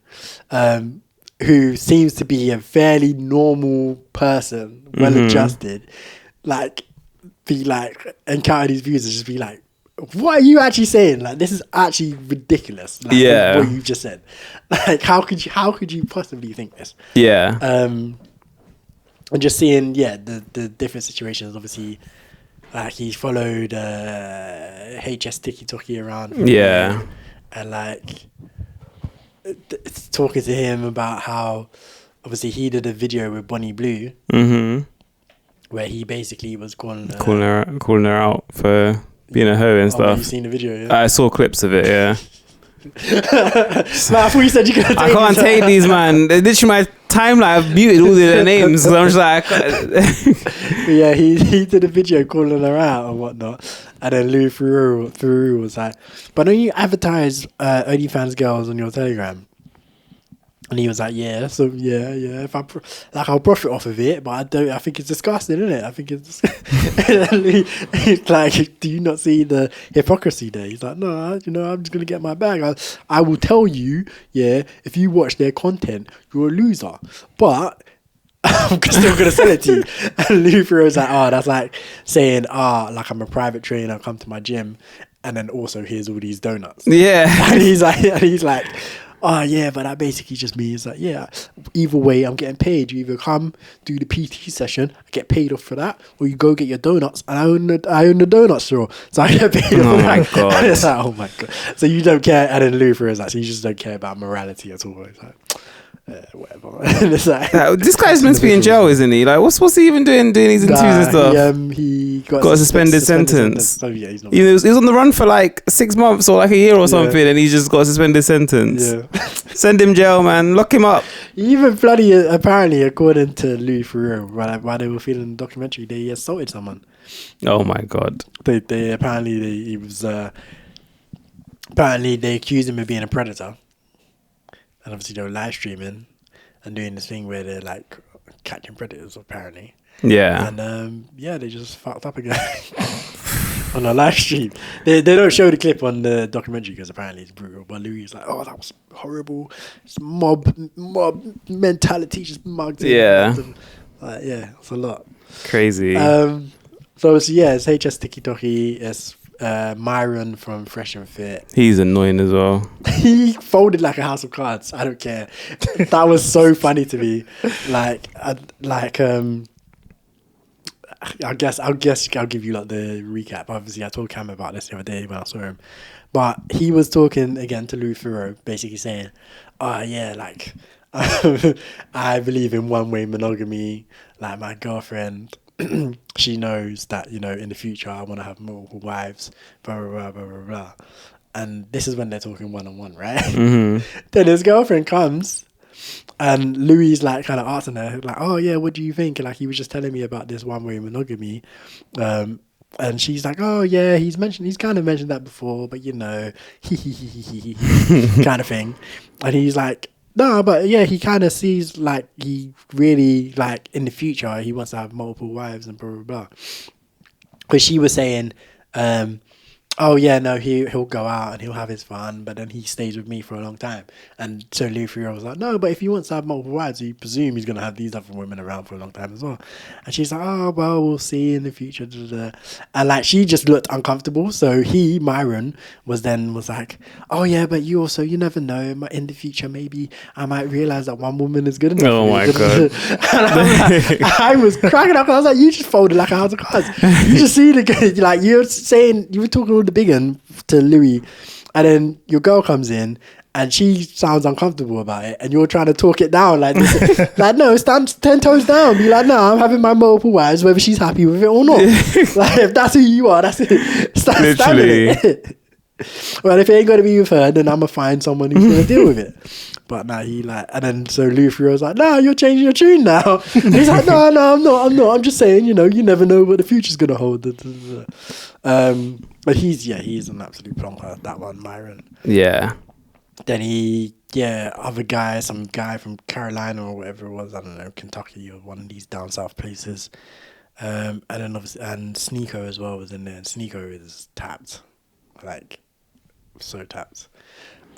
who seems to be a fairly normal person, well adjusted, like be like encounter these views and just be like, what are you actually saying? Like, this is actually ridiculous. Like, what you just said. Like, how could you possibly think this? Yeah. And just seeing, the different situations. Obviously, like he followed HS Tiki around. And like talking to him about how obviously he did a video with Bonnie Blue, where he basically was calling her out for being a hoe and stuff. You've seen the video, yeah? I saw clips of it, yeah. Man, I thought you said you could. I can't take these, man. Literally, my timeline, I've muted all their names because I'm just like. Yeah, he did a video calling her out and whatnot, and then Lou Ferrero was like, "But don't you advertise OnlyFans girls on your Telegram?" And he was like, "Yeah, so yeah. If I'll profit off of it, but I don't. I think it's disgusting, isn't it? I think it's." He's like, "Do you not see the hypocrisy there?" He's like, "No, I'm just gonna get my bag. I will tell you, if you watch their content, you're a loser, but." I'm still gonna sell it to you. And Luther was like, "Oh, that's like saying, like I'm a private trainer, come to my gym, and then also here's all these donuts." Yeah, and he's like, "Oh yeah, but that basically just means like, either way, I'm getting paid. You either come do the PT session, I get paid off for that, or you go get your donuts, and I own the donut store, so I get paid off for that." My God. And it's like, oh my God. So you don't care, and then Luther is like, so you just don't care about morality at all. It's like, whatever. And it's like, this guy's meant to be in jail, isn't he? Like, what's he even doing these interviews and stuff? He got a suspended sentence. So yeah, he's not. He was on the run for like 6 months or like a year or something, and he just got a suspended sentence. Yeah. Send him jail, man. Lock him up. Even bloody apparently, according to Louis Ferrero, while they were filming the documentary, they assaulted someone. Oh my God. They apparently they accused him of being a predator. And obviously they were live streaming and doing this thing where they're like catching predators, apparently. Yeah. And they just fucked up again on a live stream. They don't show the clip on the documentary because apparently it's brutal. But Louis is like, "Oh, that was horrible. It's mob mentality, just mugged him." Yeah. It's a lot. Crazy. So it's HS Tiki, it's Myron from Fresh and Fit. He's annoying as well. He folded like a house of cards. I don't care. That was so funny to me. I guess I'll give you like the recap. Obviously, I told Cam about this the other day when I saw him, but he was talking again to Louis Ferrero, basically saying, "I believe in one-way monogamy. Like my girlfriend." She knows that, in the future I want to have multiple wives, blah, blah, blah, blah, blah, blah. And this is when they're talking one-on-one, right? Mm-hmm. Then his girlfriend comes and Louis like kind of asking her, like, "Oh yeah, what do you think?" And like, he was just telling me about this one-way monogamy. And she's like, "Oh yeah, he's kind of mentioned that before, but kind of thing." And he's like, "No, but yeah, he kind of sees like he really like in the future he wants to have multiple wives and blah blah blah." Because she was saying, "Oh yeah, no, he'll go out and he'll have his fun, but then he stays with me for a long time." And so Louis Ferrero was like, "No, but if he wants to have multiple wives, you presume he's gonna have these other women around for a long time as well." And she's like, "Oh well, we'll see in the future." And like she just looked uncomfortable. So Myron was like, "Oh yeah, but you never know. In the future, maybe I might realize that one woman is good enough." Oh my God! And I was cracking up. I was like, "You just folded like a house of cards. You just see like you were talking all the big one to Louis, and then your girl comes in and she sounds uncomfortable about it, and you're trying to talk it down like this. Like, no, stand 10 toes down. Be like, "No, I'm having my multiple wives, whether she's happy with it or not." Like, if that's who you are, that's it. Stand in it. Well, if it ain't gonna be with her, then I'm gonna find someone who's gonna deal with it. But now he like, and then so Luffy was like, "No, you're changing your tune now." And he's like, "No, I'm not. I'm just saying, you never know what the future's gonna hold." But he's an absolute plonker, that one, Myron. Yeah. Then other guy, some guy from Carolina or whatever it was, I don't know, Kentucky or one of these down south places. And then obviously, and Sneeko as well was in there. And Sneeko is tapped, like so tapped.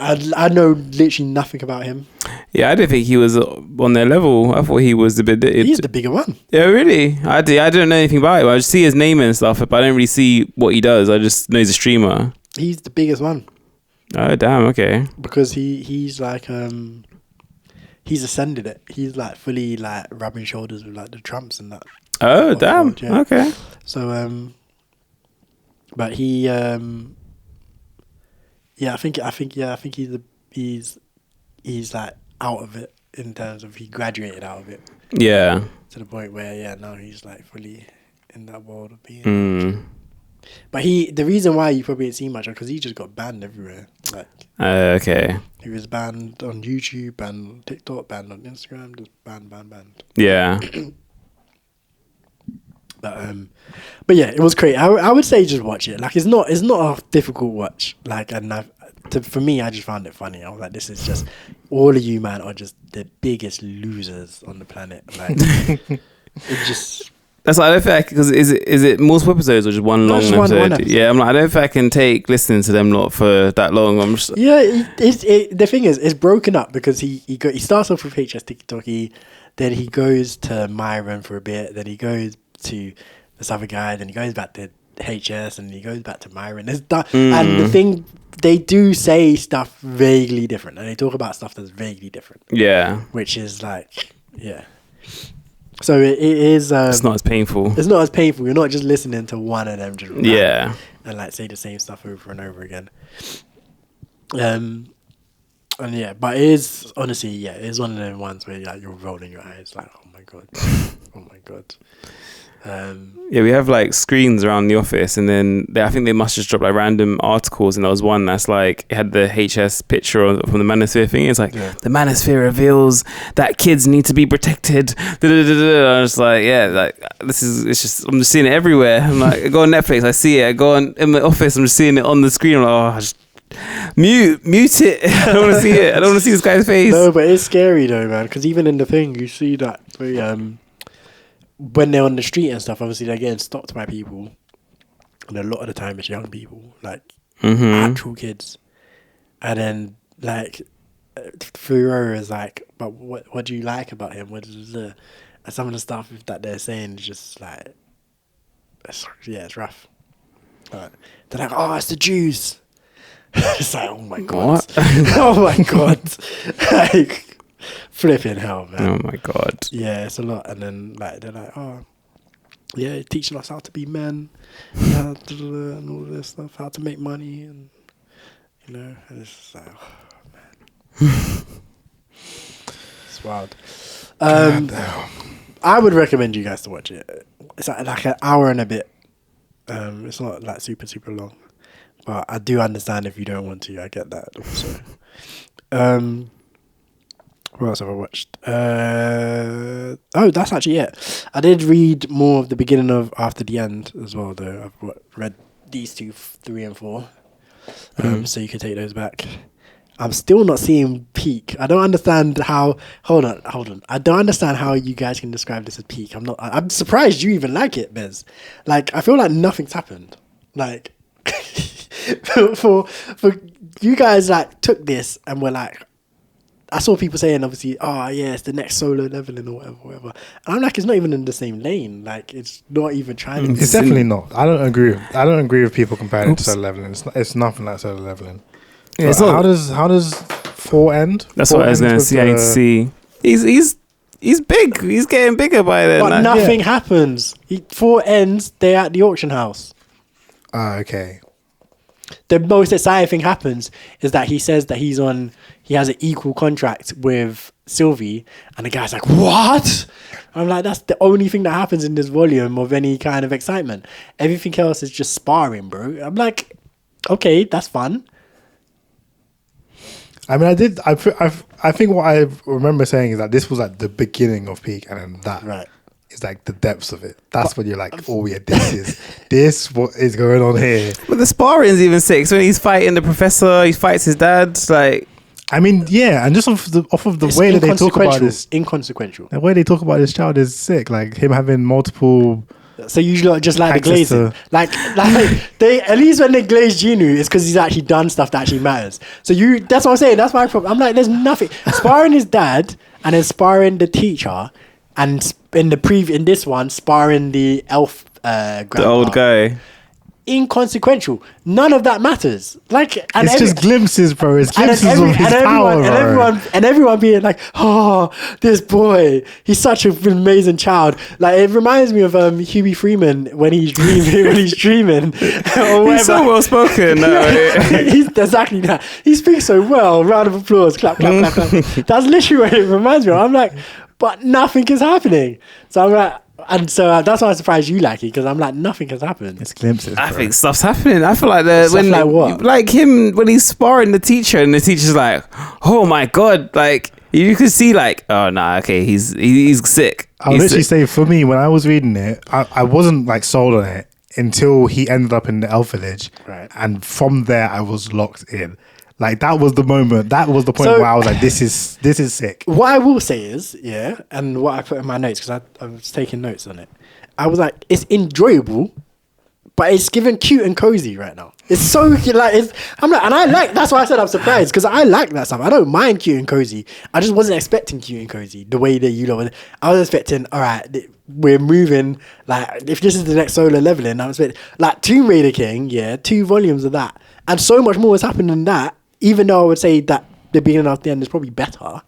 I know literally nothing about him. Yeah, I didn't think he was on their level. I thought he was He's the bigger one. Yeah, really? I don't know anything about him. I just see his name and stuff, but I don't really see what he does. I just know he's a streamer. He's the biggest one. Oh, damn, okay. Because he's like, he's ascended it. He's like fully like rubbing shoulders with like the Trumps and that. Oh, damn. Yeah. Okay. So, but he, I think he's like out of it in terms of he graduated out of it. Yeah. To the point where now he's like fully in that world of being. But the reason why you probably didn't see much because he just got banned everywhere. Like, okay. He was banned on YouTube, banned on TikTok, banned on Instagram, just banned. Yeah. But yeah, it was great. I would say just watch it. Like it's not a difficult watch. Like for me, I just found it funny. I was like, this is just all of you, man, are just the biggest losers on the planet. Like it just. That's like, I don't think because is it multiple episodes or just one long episode? One episode? Yeah, I'm like, I don't think I can take listening to them lot for that long. I'm just the thing is, it's broken up because he starts off with HS Tiki, then he goes to Myron for a bit, then he goes to this other guy, then he goes back to HS, and he goes back to Myron. And the thing, they do say stuff vaguely different, and they talk about stuff that's vaguely different. Yeah, which is like So it is. It's not as painful. It's not as painful. You're not just listening to one of them just and like say the same stuff over and over again. And but it is honestly, it is one of them ones where like you're rolling your eyes like, oh my god, oh my god. We have like screens around the office, and then I think they must just drop like random articles, and there was one that's like it had the HS picture from the Manosphere thing. It's like the Manosphere reveals that kids need to be protected. I was like, it's just I'm just seeing it everywhere. I'm like, I go on Netflix, I see it. I go on in my office, I'm just seeing it on the screen. I'm like, I just mute it. I don't want to see it. I don't want to see this guy's face. No, but it's scary though, man. Because even in the thing, you see that when they're on the street and stuff, obviously they're getting stopped by people, and a lot of the time it's young people, like actual kids. And then like Furo is like, but what do you like about him? And some of the stuff that they're saying is just like, it's rough. They're like, oh, it's the Jews. It's like, oh my god, oh my god, like. Flipping hell, man. Oh my god. Yeah, it's a lot. And then like they're like, oh yeah, teaching us how to be men, and all this stuff, how to make money, and and it's just like, oh man. It's wild. I would recommend you guys to watch it. It's like an hour and a bit. It's not like super long. But I do understand if you don't want to, I get that also. What else have I watched? That's actually it. I did read more of the beginning of After the End as well, though. I've read these 2, 3, and 4. So you can take those back. I'm still not seeing peak. I don't understand how. Hold on. I don't understand how you guys can describe this as peak. I'm surprised you even like it, Bez. Like, I feel like nothing's happened. Like, for you guys, like, took this and were like, I saw people saying, obviously, it's the next solo leveling or whatever. And I'm like, it's not even in the same lane. Like, it's not even trying to. It's definitely not. I don't agree with people comparing it to solo leveling. It's nothing like solo leveling. Yeah, so how does 4 end? That's what I was going to see. I need to see. He's big. He's getting bigger by then. But nothing happens. 4 ends. They're at the auction house. Okay. The most exciting thing happens is that he says that he has an equal contract with Sylvie, and the guy's like, what? I'm like, that's the only thing that happens in this volume of any kind of excitement. Everything else is just sparring, bro. I'm like, okay, that's fun. I mean, I think what I remember saying is that this was like the beginning of peak, and then that Right. is like the depths of it. That's when you're like, oh yeah, this what is going on here. But the sparring's even sick. So when he's fighting the professor, he fights his dad. Like, I mean, yeah, and just off of the It's way that they talk about this, inconsequential. the way they talk about this child is sick. Like him having multiple. So you lot just like the Access glazing, to- like they at least when they glaze Genu, it's because he's actually done stuff that actually matters. So that's what I'm saying. That's my problem. I'm like, there's nothing sparring his dad and then sparring the teacher, and in this one sparring the elf grandpa. the old guy. Inconsequential. None of that matters. Like, and It's just glimpses, bro. It's and glimpses of his power, bro. everyone being like, oh, this boy, he's such an amazing child. Like, it reminds me of Huey Freeman when he's dreaming. Or He's so well spoken. He's exactly that. He speaks so well. Round of applause. Clap, clap, clap, clap. That's literally what it reminds me of. I'm like, but nothing is happening. So I'm like, and so that's why I'm surprised you like it, because I'm like, nothing has happened. It's glimpses. I bro. think stuff's happening. I feel like Like what? like him when he's sparring the teacher, and the teacher's like, "Oh my god!" Like you could see, like, "Oh nah, okay, he's sick." I'll literally say, for me, when I was reading it, I wasn't like sold on it until he ended up in the elf village, Right. and from there I was locked in. Like that was the moment. That was the point So- where I was like, "This is sick." What I will say is, yeah, and what I put in my notes, because I was taking notes on it, I was like, it's enjoyable, but it's given cute and cozy right now. It's so like I'm like, and I like. That's why I said I'm surprised, because I like that stuff. I don't mind cute and cozy. I just wasn't expecting cute and cozy the way that you know. I was expecting, all right, we're moving. Like, if this is the next solo leveling, I'm expecting like Tomb Raider King, yeah, 2 volumes of that, and so much more has happened than that. Even though I would say that the beginning of the end is probably better,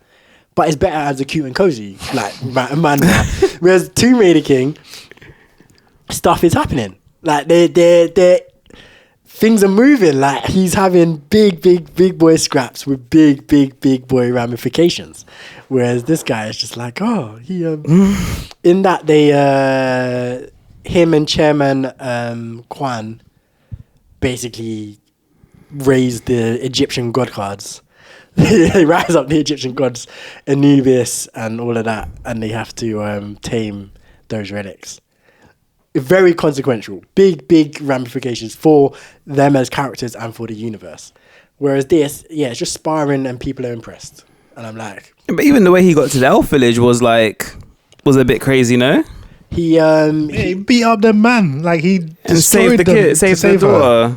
but it's better as a cute and cozy like man. Whereas Tomb Raider King, stuff is happening. Like they things are moving. Like he's having big boy scraps with big boy ramifications. Whereas this guy is just like, oh, he in that they him and Chairman Kwan basically raise the Egyptian god cards. They rise up the Egyptian gods, Anubis and all of that, and they have to tame those relics. Very consequential, big ramifications for them as characters and for the universe. Whereas this, yeah, it's just sparring and people are impressed, and I'm like, But even the way he got to the elf village was a bit crazy, no? He beat up the man. Like he And destroyed saved the them kid, to saved the save her. daughter.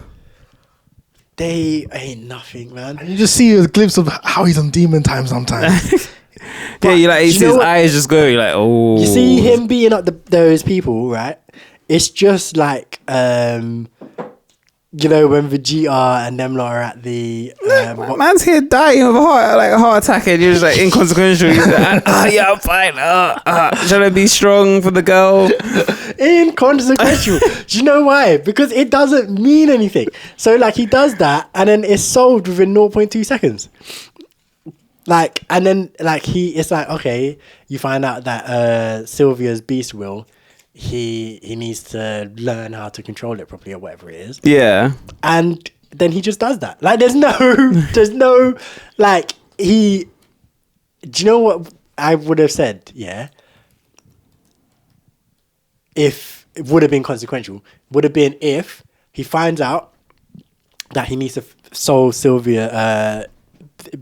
they ain't nothing, man. And you just see a glimpse of how he's on demon time sometimes. Yeah, you like, you do you see know his what? eyes just go, you're like, oh. You see him beating up those people, right? It's just like, you know, when Vegeta and them lot are at the... Man's here dying of a heart attack, and you're just like inconsequential. You're like, yeah, I'm fine. Trying to be strong for the girl. inconsequential. Do you know why? Because it doesn't mean anything. So, like, he does that, and then it's solved within 0.2 seconds. Like, and then, like, it's like, okay, you find out that Sylvia's beast will... He needs to learn how to control it properly or whatever it is. Yeah. And then he just does that. Like, there's no, like, do you know what I would have said? Yeah. If it would have been consequential, would have been if he finds out that he needs to solve Sylvia,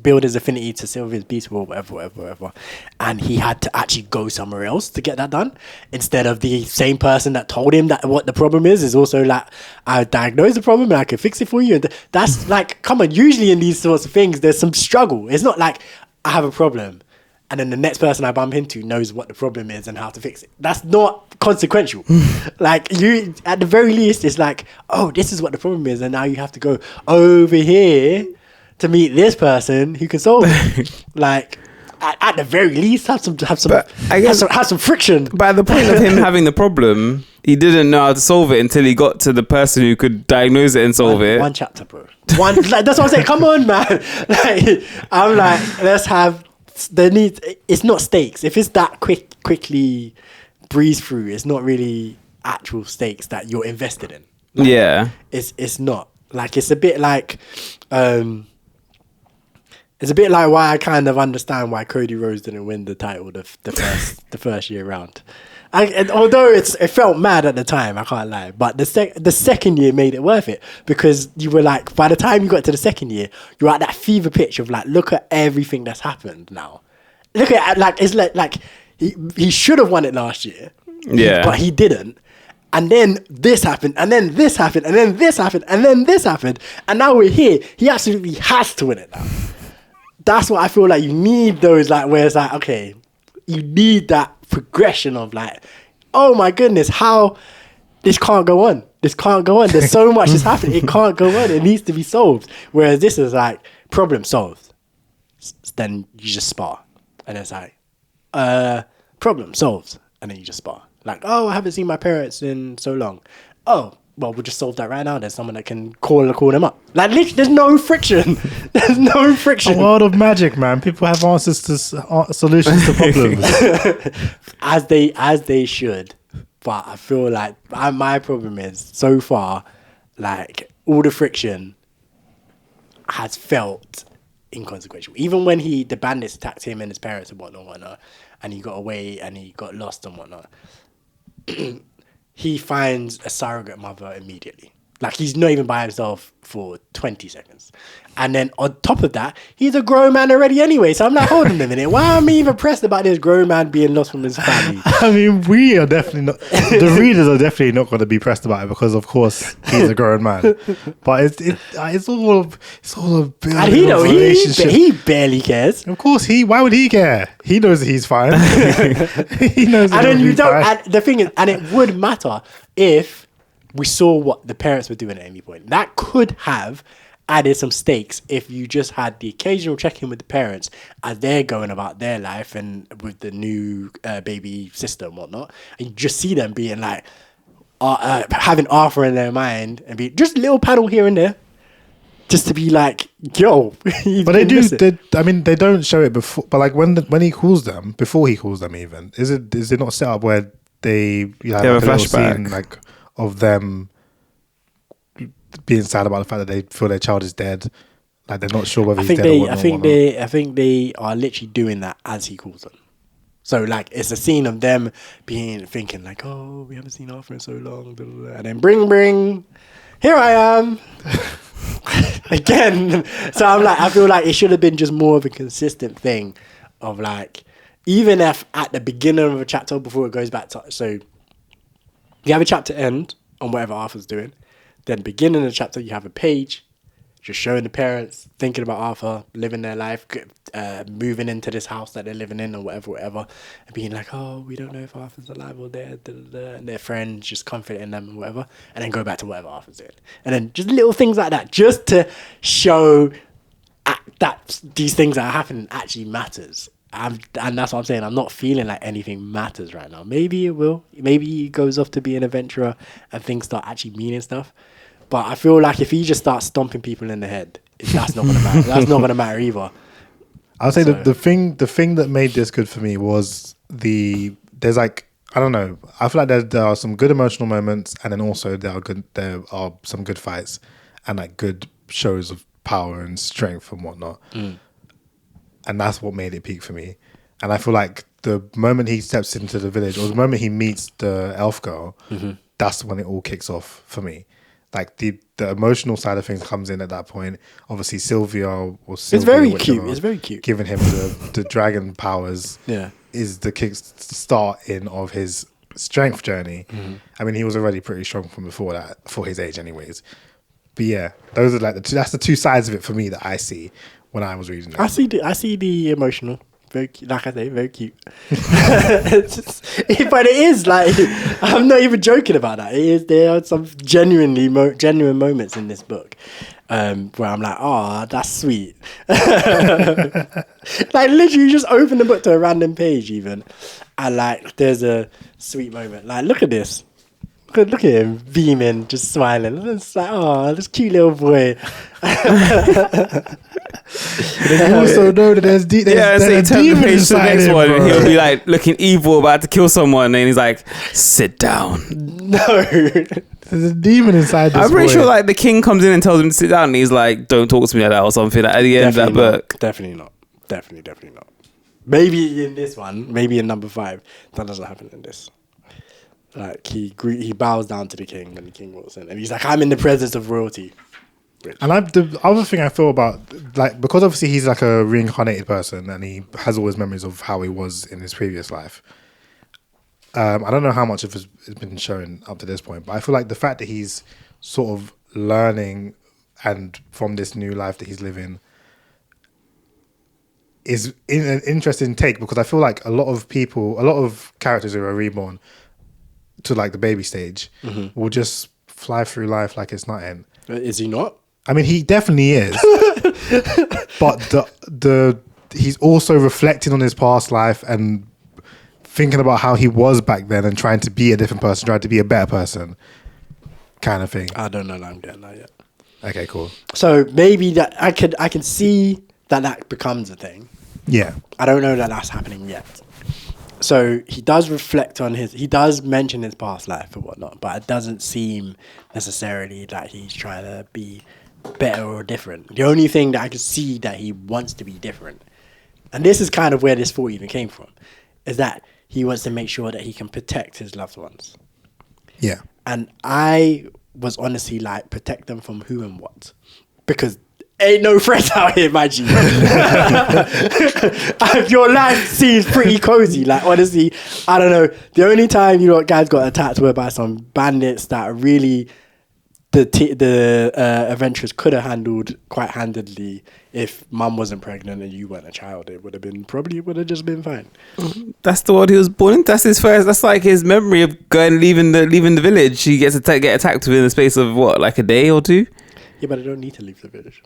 build his affinity to Sylvia's beast will, whatever, and he had to actually go somewhere else to get that done, instead of the same person that told him that what the problem is also like, I diagnosed the problem and I can fix it for you. And that's like, come on, usually in these sorts of things there's some struggle. It's not like I have a problem and then the next person I bump into knows what the problem is and how to fix it. That's not consequential. Like, you, at the very least, it's like, oh, this is what the problem is, and now you have to go over here to meet this person who can solve it. Like, at the very least, have some friction. But at the point of him having the problem, he didn't know how to solve it until he got to the person who could diagnose it and solve it. One chapter, bro. Like, that's what I'm saying. Come on, man. Like, I'm like, let's have it's not stakes. If it's that quickly breeze through, it's not really actual stakes that you're invested in. Like, yeah. It's not. Like, it's a bit like It's a bit like why I kind of understand why Cody Rhodes didn't win the title the first year round. And although it felt mad at the time, I can't lie, but the second year made it worth it, because you were like, by the time you got to the second year, you're at that fever pitch of like, look at everything that's happened now. Look at like it's like he should have won it last year, but he didn't. And then this happened, and then this happened, and then this happened, and then this happened, and now we're here. He absolutely has to win it now. That's what I feel like you need, those like where it's like, okay, you need that progression of like, oh my goodness, how this can't go on. This can't go on. There's so much that's happening. It can't go on. It needs to be solved. Whereas this is like, problem solved. Then you just spar. And it's like, problem solved. And then you just spar. Like, oh, I haven't seen my parents in so long. Oh, well, we'll just solve that right now. There's someone that can call them up. Like, literally, there's no friction. There's no friction. A world of magic, man. People have answers to solutions to problems. as they should. But I feel like my problem is, so far, like, all the friction has felt inconsequential. Even when the bandits attacked him and his parents and whatnot, and he got away and he got lost and whatnot, he finds a surrogate mother immediately. Like, he's not even by himself for 20 seconds. And then on top of that, he's a grown man already anyway. So I'm like, hold on a minute. Why am I even pressed about this grown man being lost from his family? I mean, we are definitely not, the readers are definitely not going to be pressed about it, because of course he's a grown man. But it's all a bit of a relationship. He barely cares. Of course, why would he care? He knows that he's fine. He knows. And then you don't. And the thing is, and it would matter if we saw what the parents were doing at any point. That could have added some stakes if you just had the occasional check-in with the parents as they're going about their life and with the new baby sister and whatnot. And you just see them being like, having Arthur in their mind and be just a little panel here and there. Just to be like, yo. But they do. They don't show it before. But like when he calls them, before he calls them, even is it not set up where they have like a flashback scene, like, of them being sad about the fact that they feel their child is dead, like they're not sure whether he's dead or whatnot. I think they are literally doing that as he calls them. So like it's a scene of them thinking like, oh, we haven't seen Arthur in so long, blah, blah, blah. And then bring, here I am. Again. So I'm like, I feel like it should have been just more of a consistent thing of like, even if at the beginning of a chapter before it goes back to, so you have a chapter end on whatever Arthur's doing, then beginning of the chapter you have a page just showing the parents thinking about Arthur, living their life, moving into this house that they're living in or whatever, and being like, oh, we don't know if Arthur's alive or dead, and their friends just comforting them and whatever, and then go back to whatever Arthur's doing. And then just little things like that, just to show that these things that are happening actually matters. And that's what I'm saying. I'm not feeling like anything matters right now. Maybe it will. Maybe he goes off to be an adventurer and things start actually meaning stuff. But I feel like if he just starts stomping people in the head, that's not gonna matter. That's not gonna matter either. I'll say the thing that made this good for me was there's like, I don't know, I feel like there are some good emotional moments, and then also there are some good fights and like good shows of power and strength and whatnot. And that's what made it peak for me. And I feel like the moment he steps into the village, or the moment he meets the elf girl, that's when it all kicks off for me. Like the emotional side of things comes in at that point. Obviously, Sylvia, it's very cute. It's very cute. Giving him the dragon powers, is the kick start in of his strength journey. I mean, he was already pretty strong from before that, for his age, anyways. But yeah, those are like that's the two sides of it for me that I see when I was reading it. I see the emotional. Very cute. Like I say, very cute. But it is like, I'm not even joking about that. There are some genuine moments in this book where I'm like, oh, that's sweet. Like literally, you just open the book to a random page even, and like there's a sweet moment. Like, look at this. Look at him beaming, just smiling. It's like, oh, this cute little boy. You also know that there's a demon inside him, one, bro. he'll be like looking evil, about to kill someone, and he's like, "Sit down." No. There's a demon inside this I'm pretty boy. sure like the king comes in and tells him to sit down, and he's like, "Don't talk to me like that" or something. At the end of that book, Definitely not. Definitely not. Maybe in this one, maybe in number 5, that doesn't happen in this. Like he bows down to the king when the king walks in, and he's like, "I'm in the presence of royalty." And the other thing I thought about, like, because obviously he's like a reincarnated person and he has all his memories of how he was in his previous life. I don't know how much of it has been shown up to this point, but I feel like the fact that he's sort of learning and from this new life that he's living is an interesting take, because I feel like a lot of characters who are reborn to like the baby stage will just fly through life like it's nothing. Is he not? I mean, he definitely is, but he's also reflecting on his past life and thinking about how he was back then and trying to be a different person, trying to be a better person, kind of thing. I don't know that I'm getting that yet. Okay, cool. So maybe that I can see that becomes a thing. Yeah, I don't know that that's happening yet. So he does reflect on he does mention his past life and whatnot, but it doesn't seem necessarily that he's trying to be better or different. The only thing that I can see that he wants to be different, and this is kind of where this thought even came from, is that he wants to make sure that he can protect his loved ones. yeah. And I was honestly like, protect them from who and what? Because ain't no threats out here, my G. Your life seems pretty cozy. Like, honestly, I don't know. The only time guys got attacked were by some bandits that really the adventurers could have handled quite handedly. If mum wasn't pregnant and you weren't a child, it would have just been fine. that's the world he was born in. That's his first. That's like his memory of leaving the village. He gets get attacked within the space of what, like a day or two. Yeah, but I don't need to leave the village.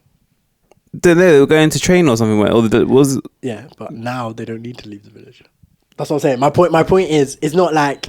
Don't know, they were going to train or something. Yeah, but now they don't need to leave the village. That's what I'm saying. My point is, it's not like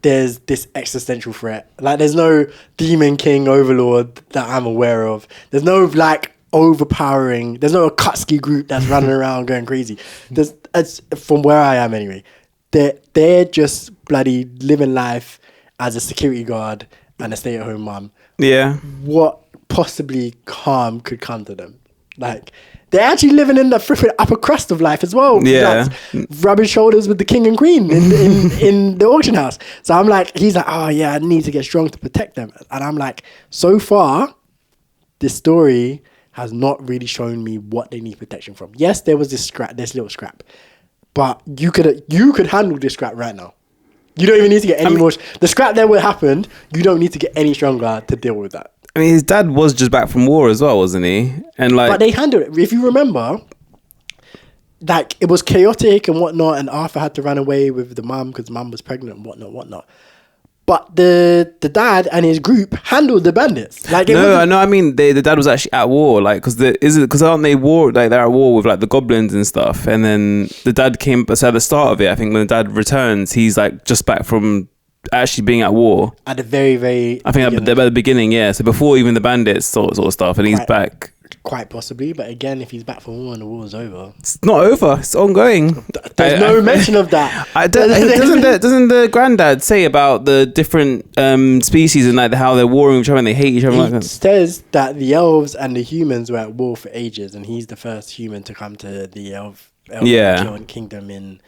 there's this existential threat. Like, there's no demon king overlord that I'm aware of. There's no like overpowering. There's no Akatsuki group that's running around going crazy. It's from where I am anyway. They're just bloody living life as a security guard and a stay-at-home mum. Yeah. What possibly harm could come to them? Like, they're actually living in the frippin' upper crust of life as well. Yeah. Like, rubbing shoulders with the king and queen in the auction house. So I'm like, he's like, oh yeah, I need to get strong to protect them. And I'm like, so far, this story has not really shown me what they need protection from. Yes, there was this little scrap, but you could handle this scrap right now. You don't even need to get any more. The scrap that would happen, you don't need to get any stronger to deal with that. I mean, his dad was just back from war as well, wasn't he? And like, but they handled it. If you remember, like, it was chaotic and whatnot, and Arthur had to run away with the mum because mum was pregnant and whatnot. But the dad and his group handled the bandits. Like, I mean, the dad was actually at war, like, because aren't they war? Like, they're at war with like the goblins and stuff. And then the dad came. So at the start of it, I think when the dad returns, he's like just back from actually being at war at the very, very. I think at the beginning, yeah. So before even the bandits sort of stuff, and he's back. Quite possibly, but again, if he's back from war and the war's over, it's not over. It's ongoing. There's no mention of that. Doesn't the granddad say about the different species and like how they're warring with each other and they hate each other? He says that the elves and the humans were at war for ages, and he's the first human to come to the elf kingdom in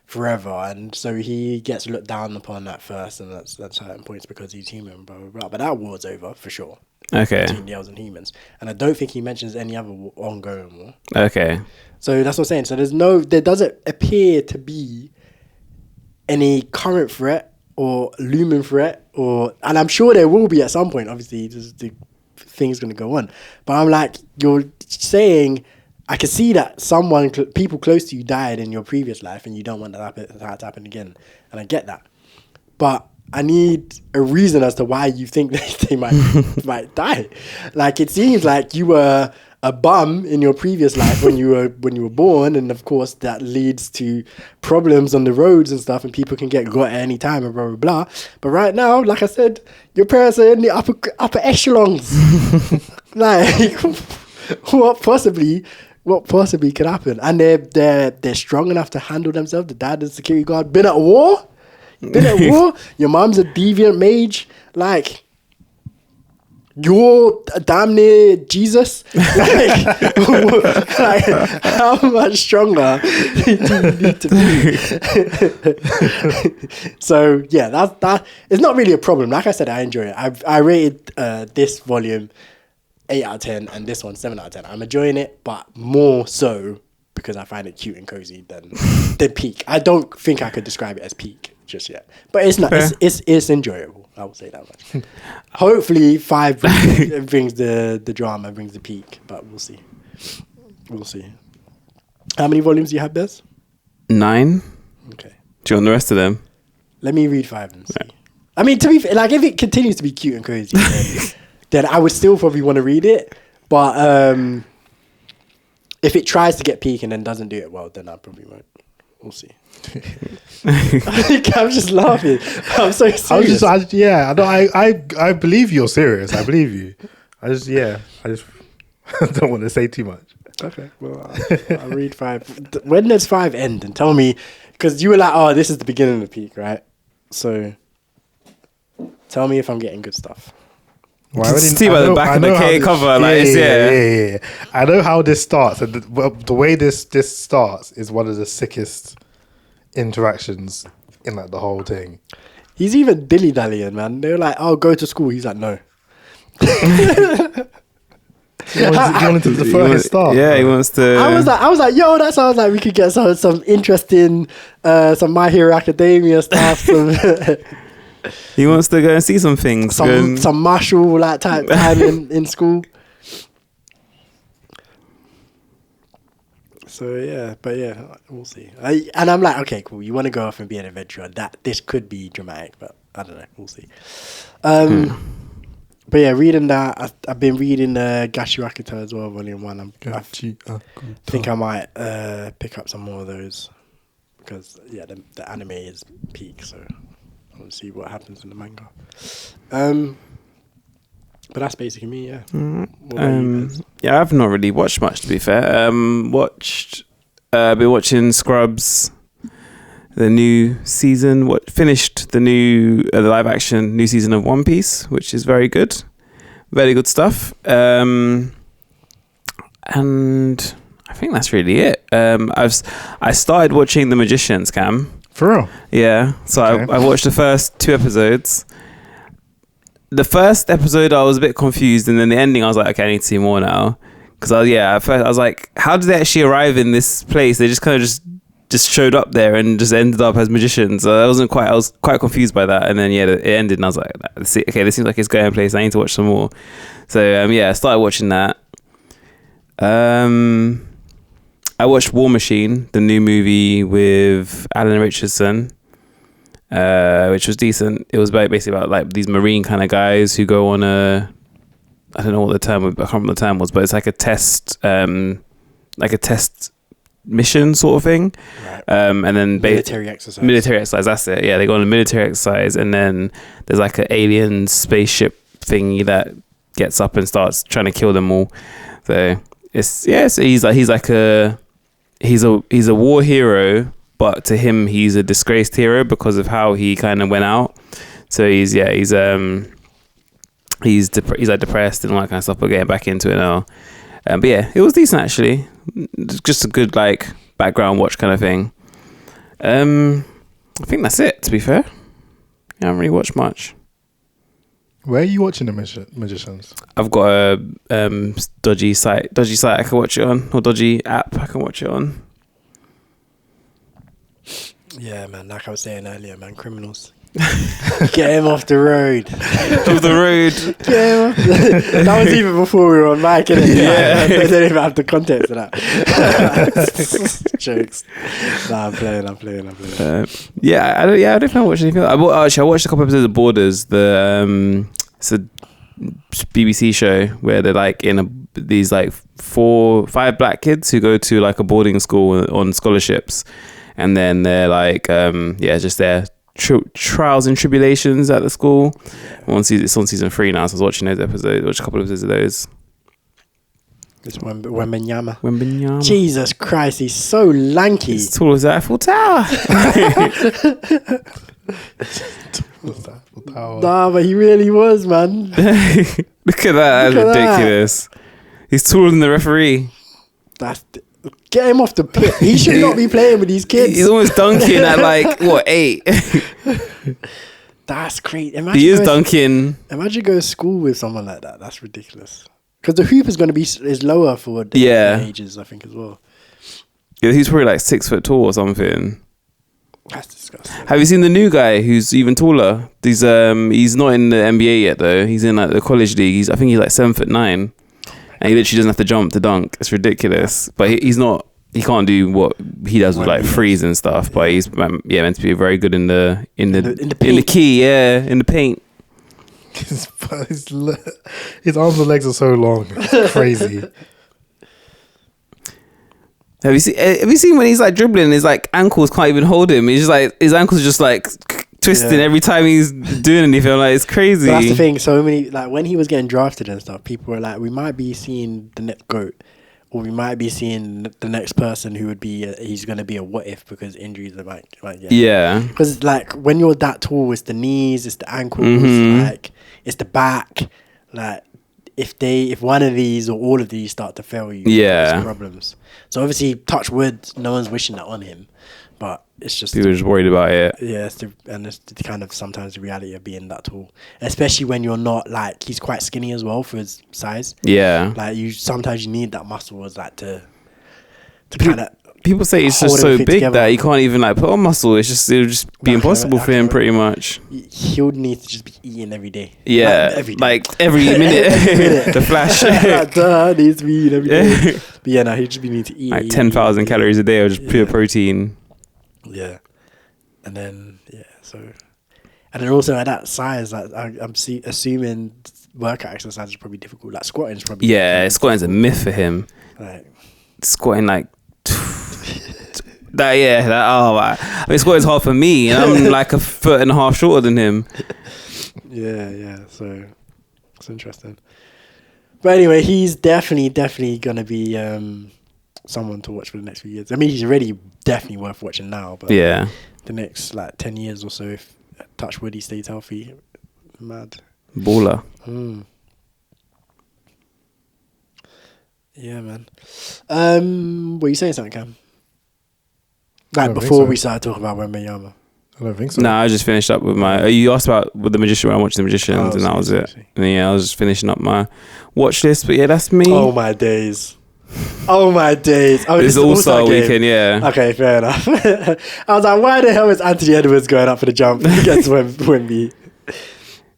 forever, and so he gets looked down upon at first, and that's certain points because he's human, blah blah blah. But that war's over for sure. Okay. Between the elves and humans, and I don't think he mentions any other ongoing war. Okay. So that's what I'm saying. So there doesn't appear to be any current threat or looming threat, and I'm sure there will be at some point. Obviously, the thing's going to go on, but I'm like, you're saying, I can see that people close to you died in your previous life, and you don't want that to happen again, and I get that, but I need a reason as to why you think they might die. Like, it seems like you were a bum in your previous life when you were born, and of course that leads to problems on the roads and stuff, and people can get got at any time and blah blah blah. But right now, like I said, your parents are in the upper echelons. Like, what possibly could happen? And they're strong enough to handle themselves. The dad is security guard. Been at war. Your mom's a deviant mage. Like, you're damn near Jesus. Like, how much stronger do you need to be? So yeah, that it's not really a problem. Like I said, I enjoy it. I rated this volume 8 out of 10 and this one 7 out of 10. I'm enjoying it, but more so because I find it cute and cozy than peak. I don't think I could describe it as peak just yet, but it's not. It's enjoyable. I will say that much. Hopefully 5 brings the drama, brings the peak, but we'll see. How many volumes do you have, Bez? 9. Okay. Do you want the rest of them? Let me read 5 and see. Yeah. I mean, to be fair, like, if it continues to be cute and cozy, then I would still probably want to read it. But if it tries to get peak and then doesn't do it well, then I probably won't. We'll see. I'm just laughing. I'm so serious. I believe you're serious. I believe you. I just don't want to say too much. Okay, well, I'll read 5. When does 5 end? And tell me, because you were like, oh, this is the beginning of the peak, right? So tell me if I'm getting good stuff. Well, I see by the back of the K cover, yeah. I know how this starts, and the way this starts is one of the sickest interactions in like the whole thing. He's even dilly dallying, man. They're like, "Oh, go to school." He's like, "No." He wanted to defer his start. Yeah, he wants to. I was like, yo, that sounds like we could get some interesting, some My Hero Academia stuff. He wants to go and see some things. Some martial like time in school. So yeah, but yeah, we'll see. And I'm like, okay, cool. You want to go off and be an adventurer? This could be dramatic, but I don't know. We'll see. But yeah, reading that, I've been reading Gashirakita as well, Volume 1. I think I might pick up some more of those because yeah, the anime is peak, so I'll see what happens in the manga. But that's basically me, yeah. Yeah, I've not really watched much, to be fair. Been watching Scrubs, the new season. Finished the new the live action new season of One Piece, which is very good stuff. And I think that's really it. I started watching The Magicians, Cam. For real? Yeah. So okay. I watched the first 2 episodes. The first episode I was a bit confused, and then the ending I was like, okay, I need to see more now. Because at first I was like, how did they actually arrive in this place? They just kind of just showed up there and just ended up as magicians. I was quite confused by that. And then yeah, it ended, and I was like, okay, this seems like it's going place. I need to watch some more. So I started watching that. I watched War Machine, the new movie with Alan Richardson, which was decent. It was basically about like these marine kind of guys who go on I don't know what the term was, I can't remember what the term was, but it's like a test mission sort of thing. Right. And then military exercise, that's it. Yeah, they go on a military exercise, and then there's like an alien spaceship thingy that gets up and starts trying to kill them all. So he's a war hero, but to him he's a disgraced hero because of how he kind of went out. So he's like depressed and all that kind of stuff, but getting back into it now. But yeah, it was decent actually. Just a good like background watch kind of thing. I think that's it, to be fair. I haven't really watched much. Where are you watching The Magicians? I've got a dodgy site I can watch it on, or dodgy app I can watch it on. Yeah, man, like I was saying earlier, man, criminals. Get him off the road. Off the road. Get him off that was even before we were on mic, innit? Yeah. They don't even have the context of that. Jokes. Nah, I'm playing. I don't know. I watched anything. I watched a couple episodes of Borders. It's a BBC show where they're like in these like 4-5 black kids who go to like a boarding school on scholarships, and then they're like just their trials and tribulations at the school. It's on season 3 now, so I was watching those episodes. Watched a couple of episodes of those. It's Wembanyama. Wembanyama. Jesus Christ, he's so lanky. He's tall as the Eiffel Tower. Nah, but he really was, man. Look at that. That's ridiculous. He's taller than the referee. Get him off the pitch. He should not be playing with these kids. He's almost dunking at like, what, 8? That's great. He is dunking. Imagine going to school with someone like that. That's ridiculous. Because the hoop is lower for the ages, I think, as well. Yeah, he's probably like 6 foot tall or something. That's disgusting. Have you seen the new guy who's even taller? He's not in the NBA yet though. He's in like the college league. I think he's like 7'9", and he literally doesn't have to jump to dunk. It's ridiculous. But he's not. He can't do what he does with like threes and stuff. But he's meant to be very good in the key. Yeah, in the paint. His arms and legs are so long. It's crazy. Have you seen when he's like dribbling, his like ankles can't even hold him. He's just like, his ankles are just like twisting every time he's doing anything. Like, it's crazy. But that's the thing. So many, like when he was getting drafted and stuff, people were like, we might be seeing the next GOAT, or we might be seeing the next person who would be he's going to be a what if, because injuries are like yeah. Because like when you're that tall, it's the knees, it's the ankles, like it's the back. Like if one of these or all of these start to fail you, there's problems. So obviously, touch wood, no one's wishing that on him, but it's just people are just worried about it. Yeah, it's the kind of sometimes the reality of being that tall, especially when you're not like, he's quite skinny as well for his size. Yeah, like sometimes you need that muscle as like to kind of. People say he's just so big together, that he can't even like put on muscle. It'll just be impossible for him, pretty much. He would need to just be eating every day. Yeah, like every minute. The Flash. Needs to be eating every day. But yeah, no, he'd just be need to eat like 10,000 calories a day or just pure protein. Yeah, and then also at that size, like I'm assuming workout exercise is probably difficult. Like squatting is probably squatting's a myth for him. Like squatting like. I mean, squatting's hard for me, and I'm like 1.5 foot shorter than him. Yeah. So it's interesting. But anyway, he's definitely gonna be someone to watch for the next few years. I mean, he's already definitely worth watching now. But the next like 10 years or so, if touch wood he stays healthy, mad baller. Yeah, man. Were you saying something, Cam? Like before we started talking about Wembanyama. I don't think so. I just finished up with my. You asked about with the magician when I watched the Magicians, and that was it. And I was just finishing up my watch list. But yeah, that's me. Oh my days. Oh, it's All-Star weekend, yeah. Okay, fair enough. I was like, why the hell is Anthony Edwards going up for the jump against Wemby?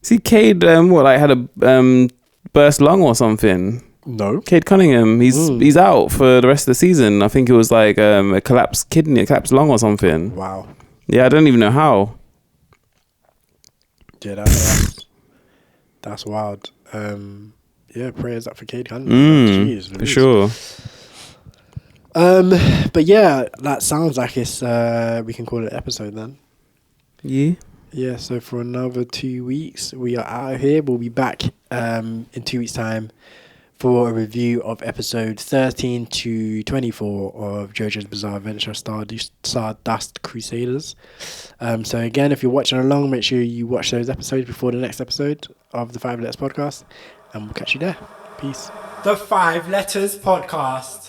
See, Cade, had a burst lung or something? No. Cade Cunningham, he's out for the rest of the season. I think it was like a collapsed kidney, a collapsed lung or something. Wow. Yeah, I don't even know how. Yeah, that's wild. Prayers up for Cade Cunningham. Jeez, for sure. But yeah, that sounds like it's we can call it an episode then. Yeah. Yeah, so for another 2 weeks we are out of here. We'll be back in 2 weeks' time for a review of episode 13 to 24 of Jojo's Bizarre Adventure Stardust Crusaders. So again, if you're watching along, make sure you watch those episodes before the next episode of the 5 Letters Podcast, and we'll catch you there. Peace. The 5 Letters Podcast.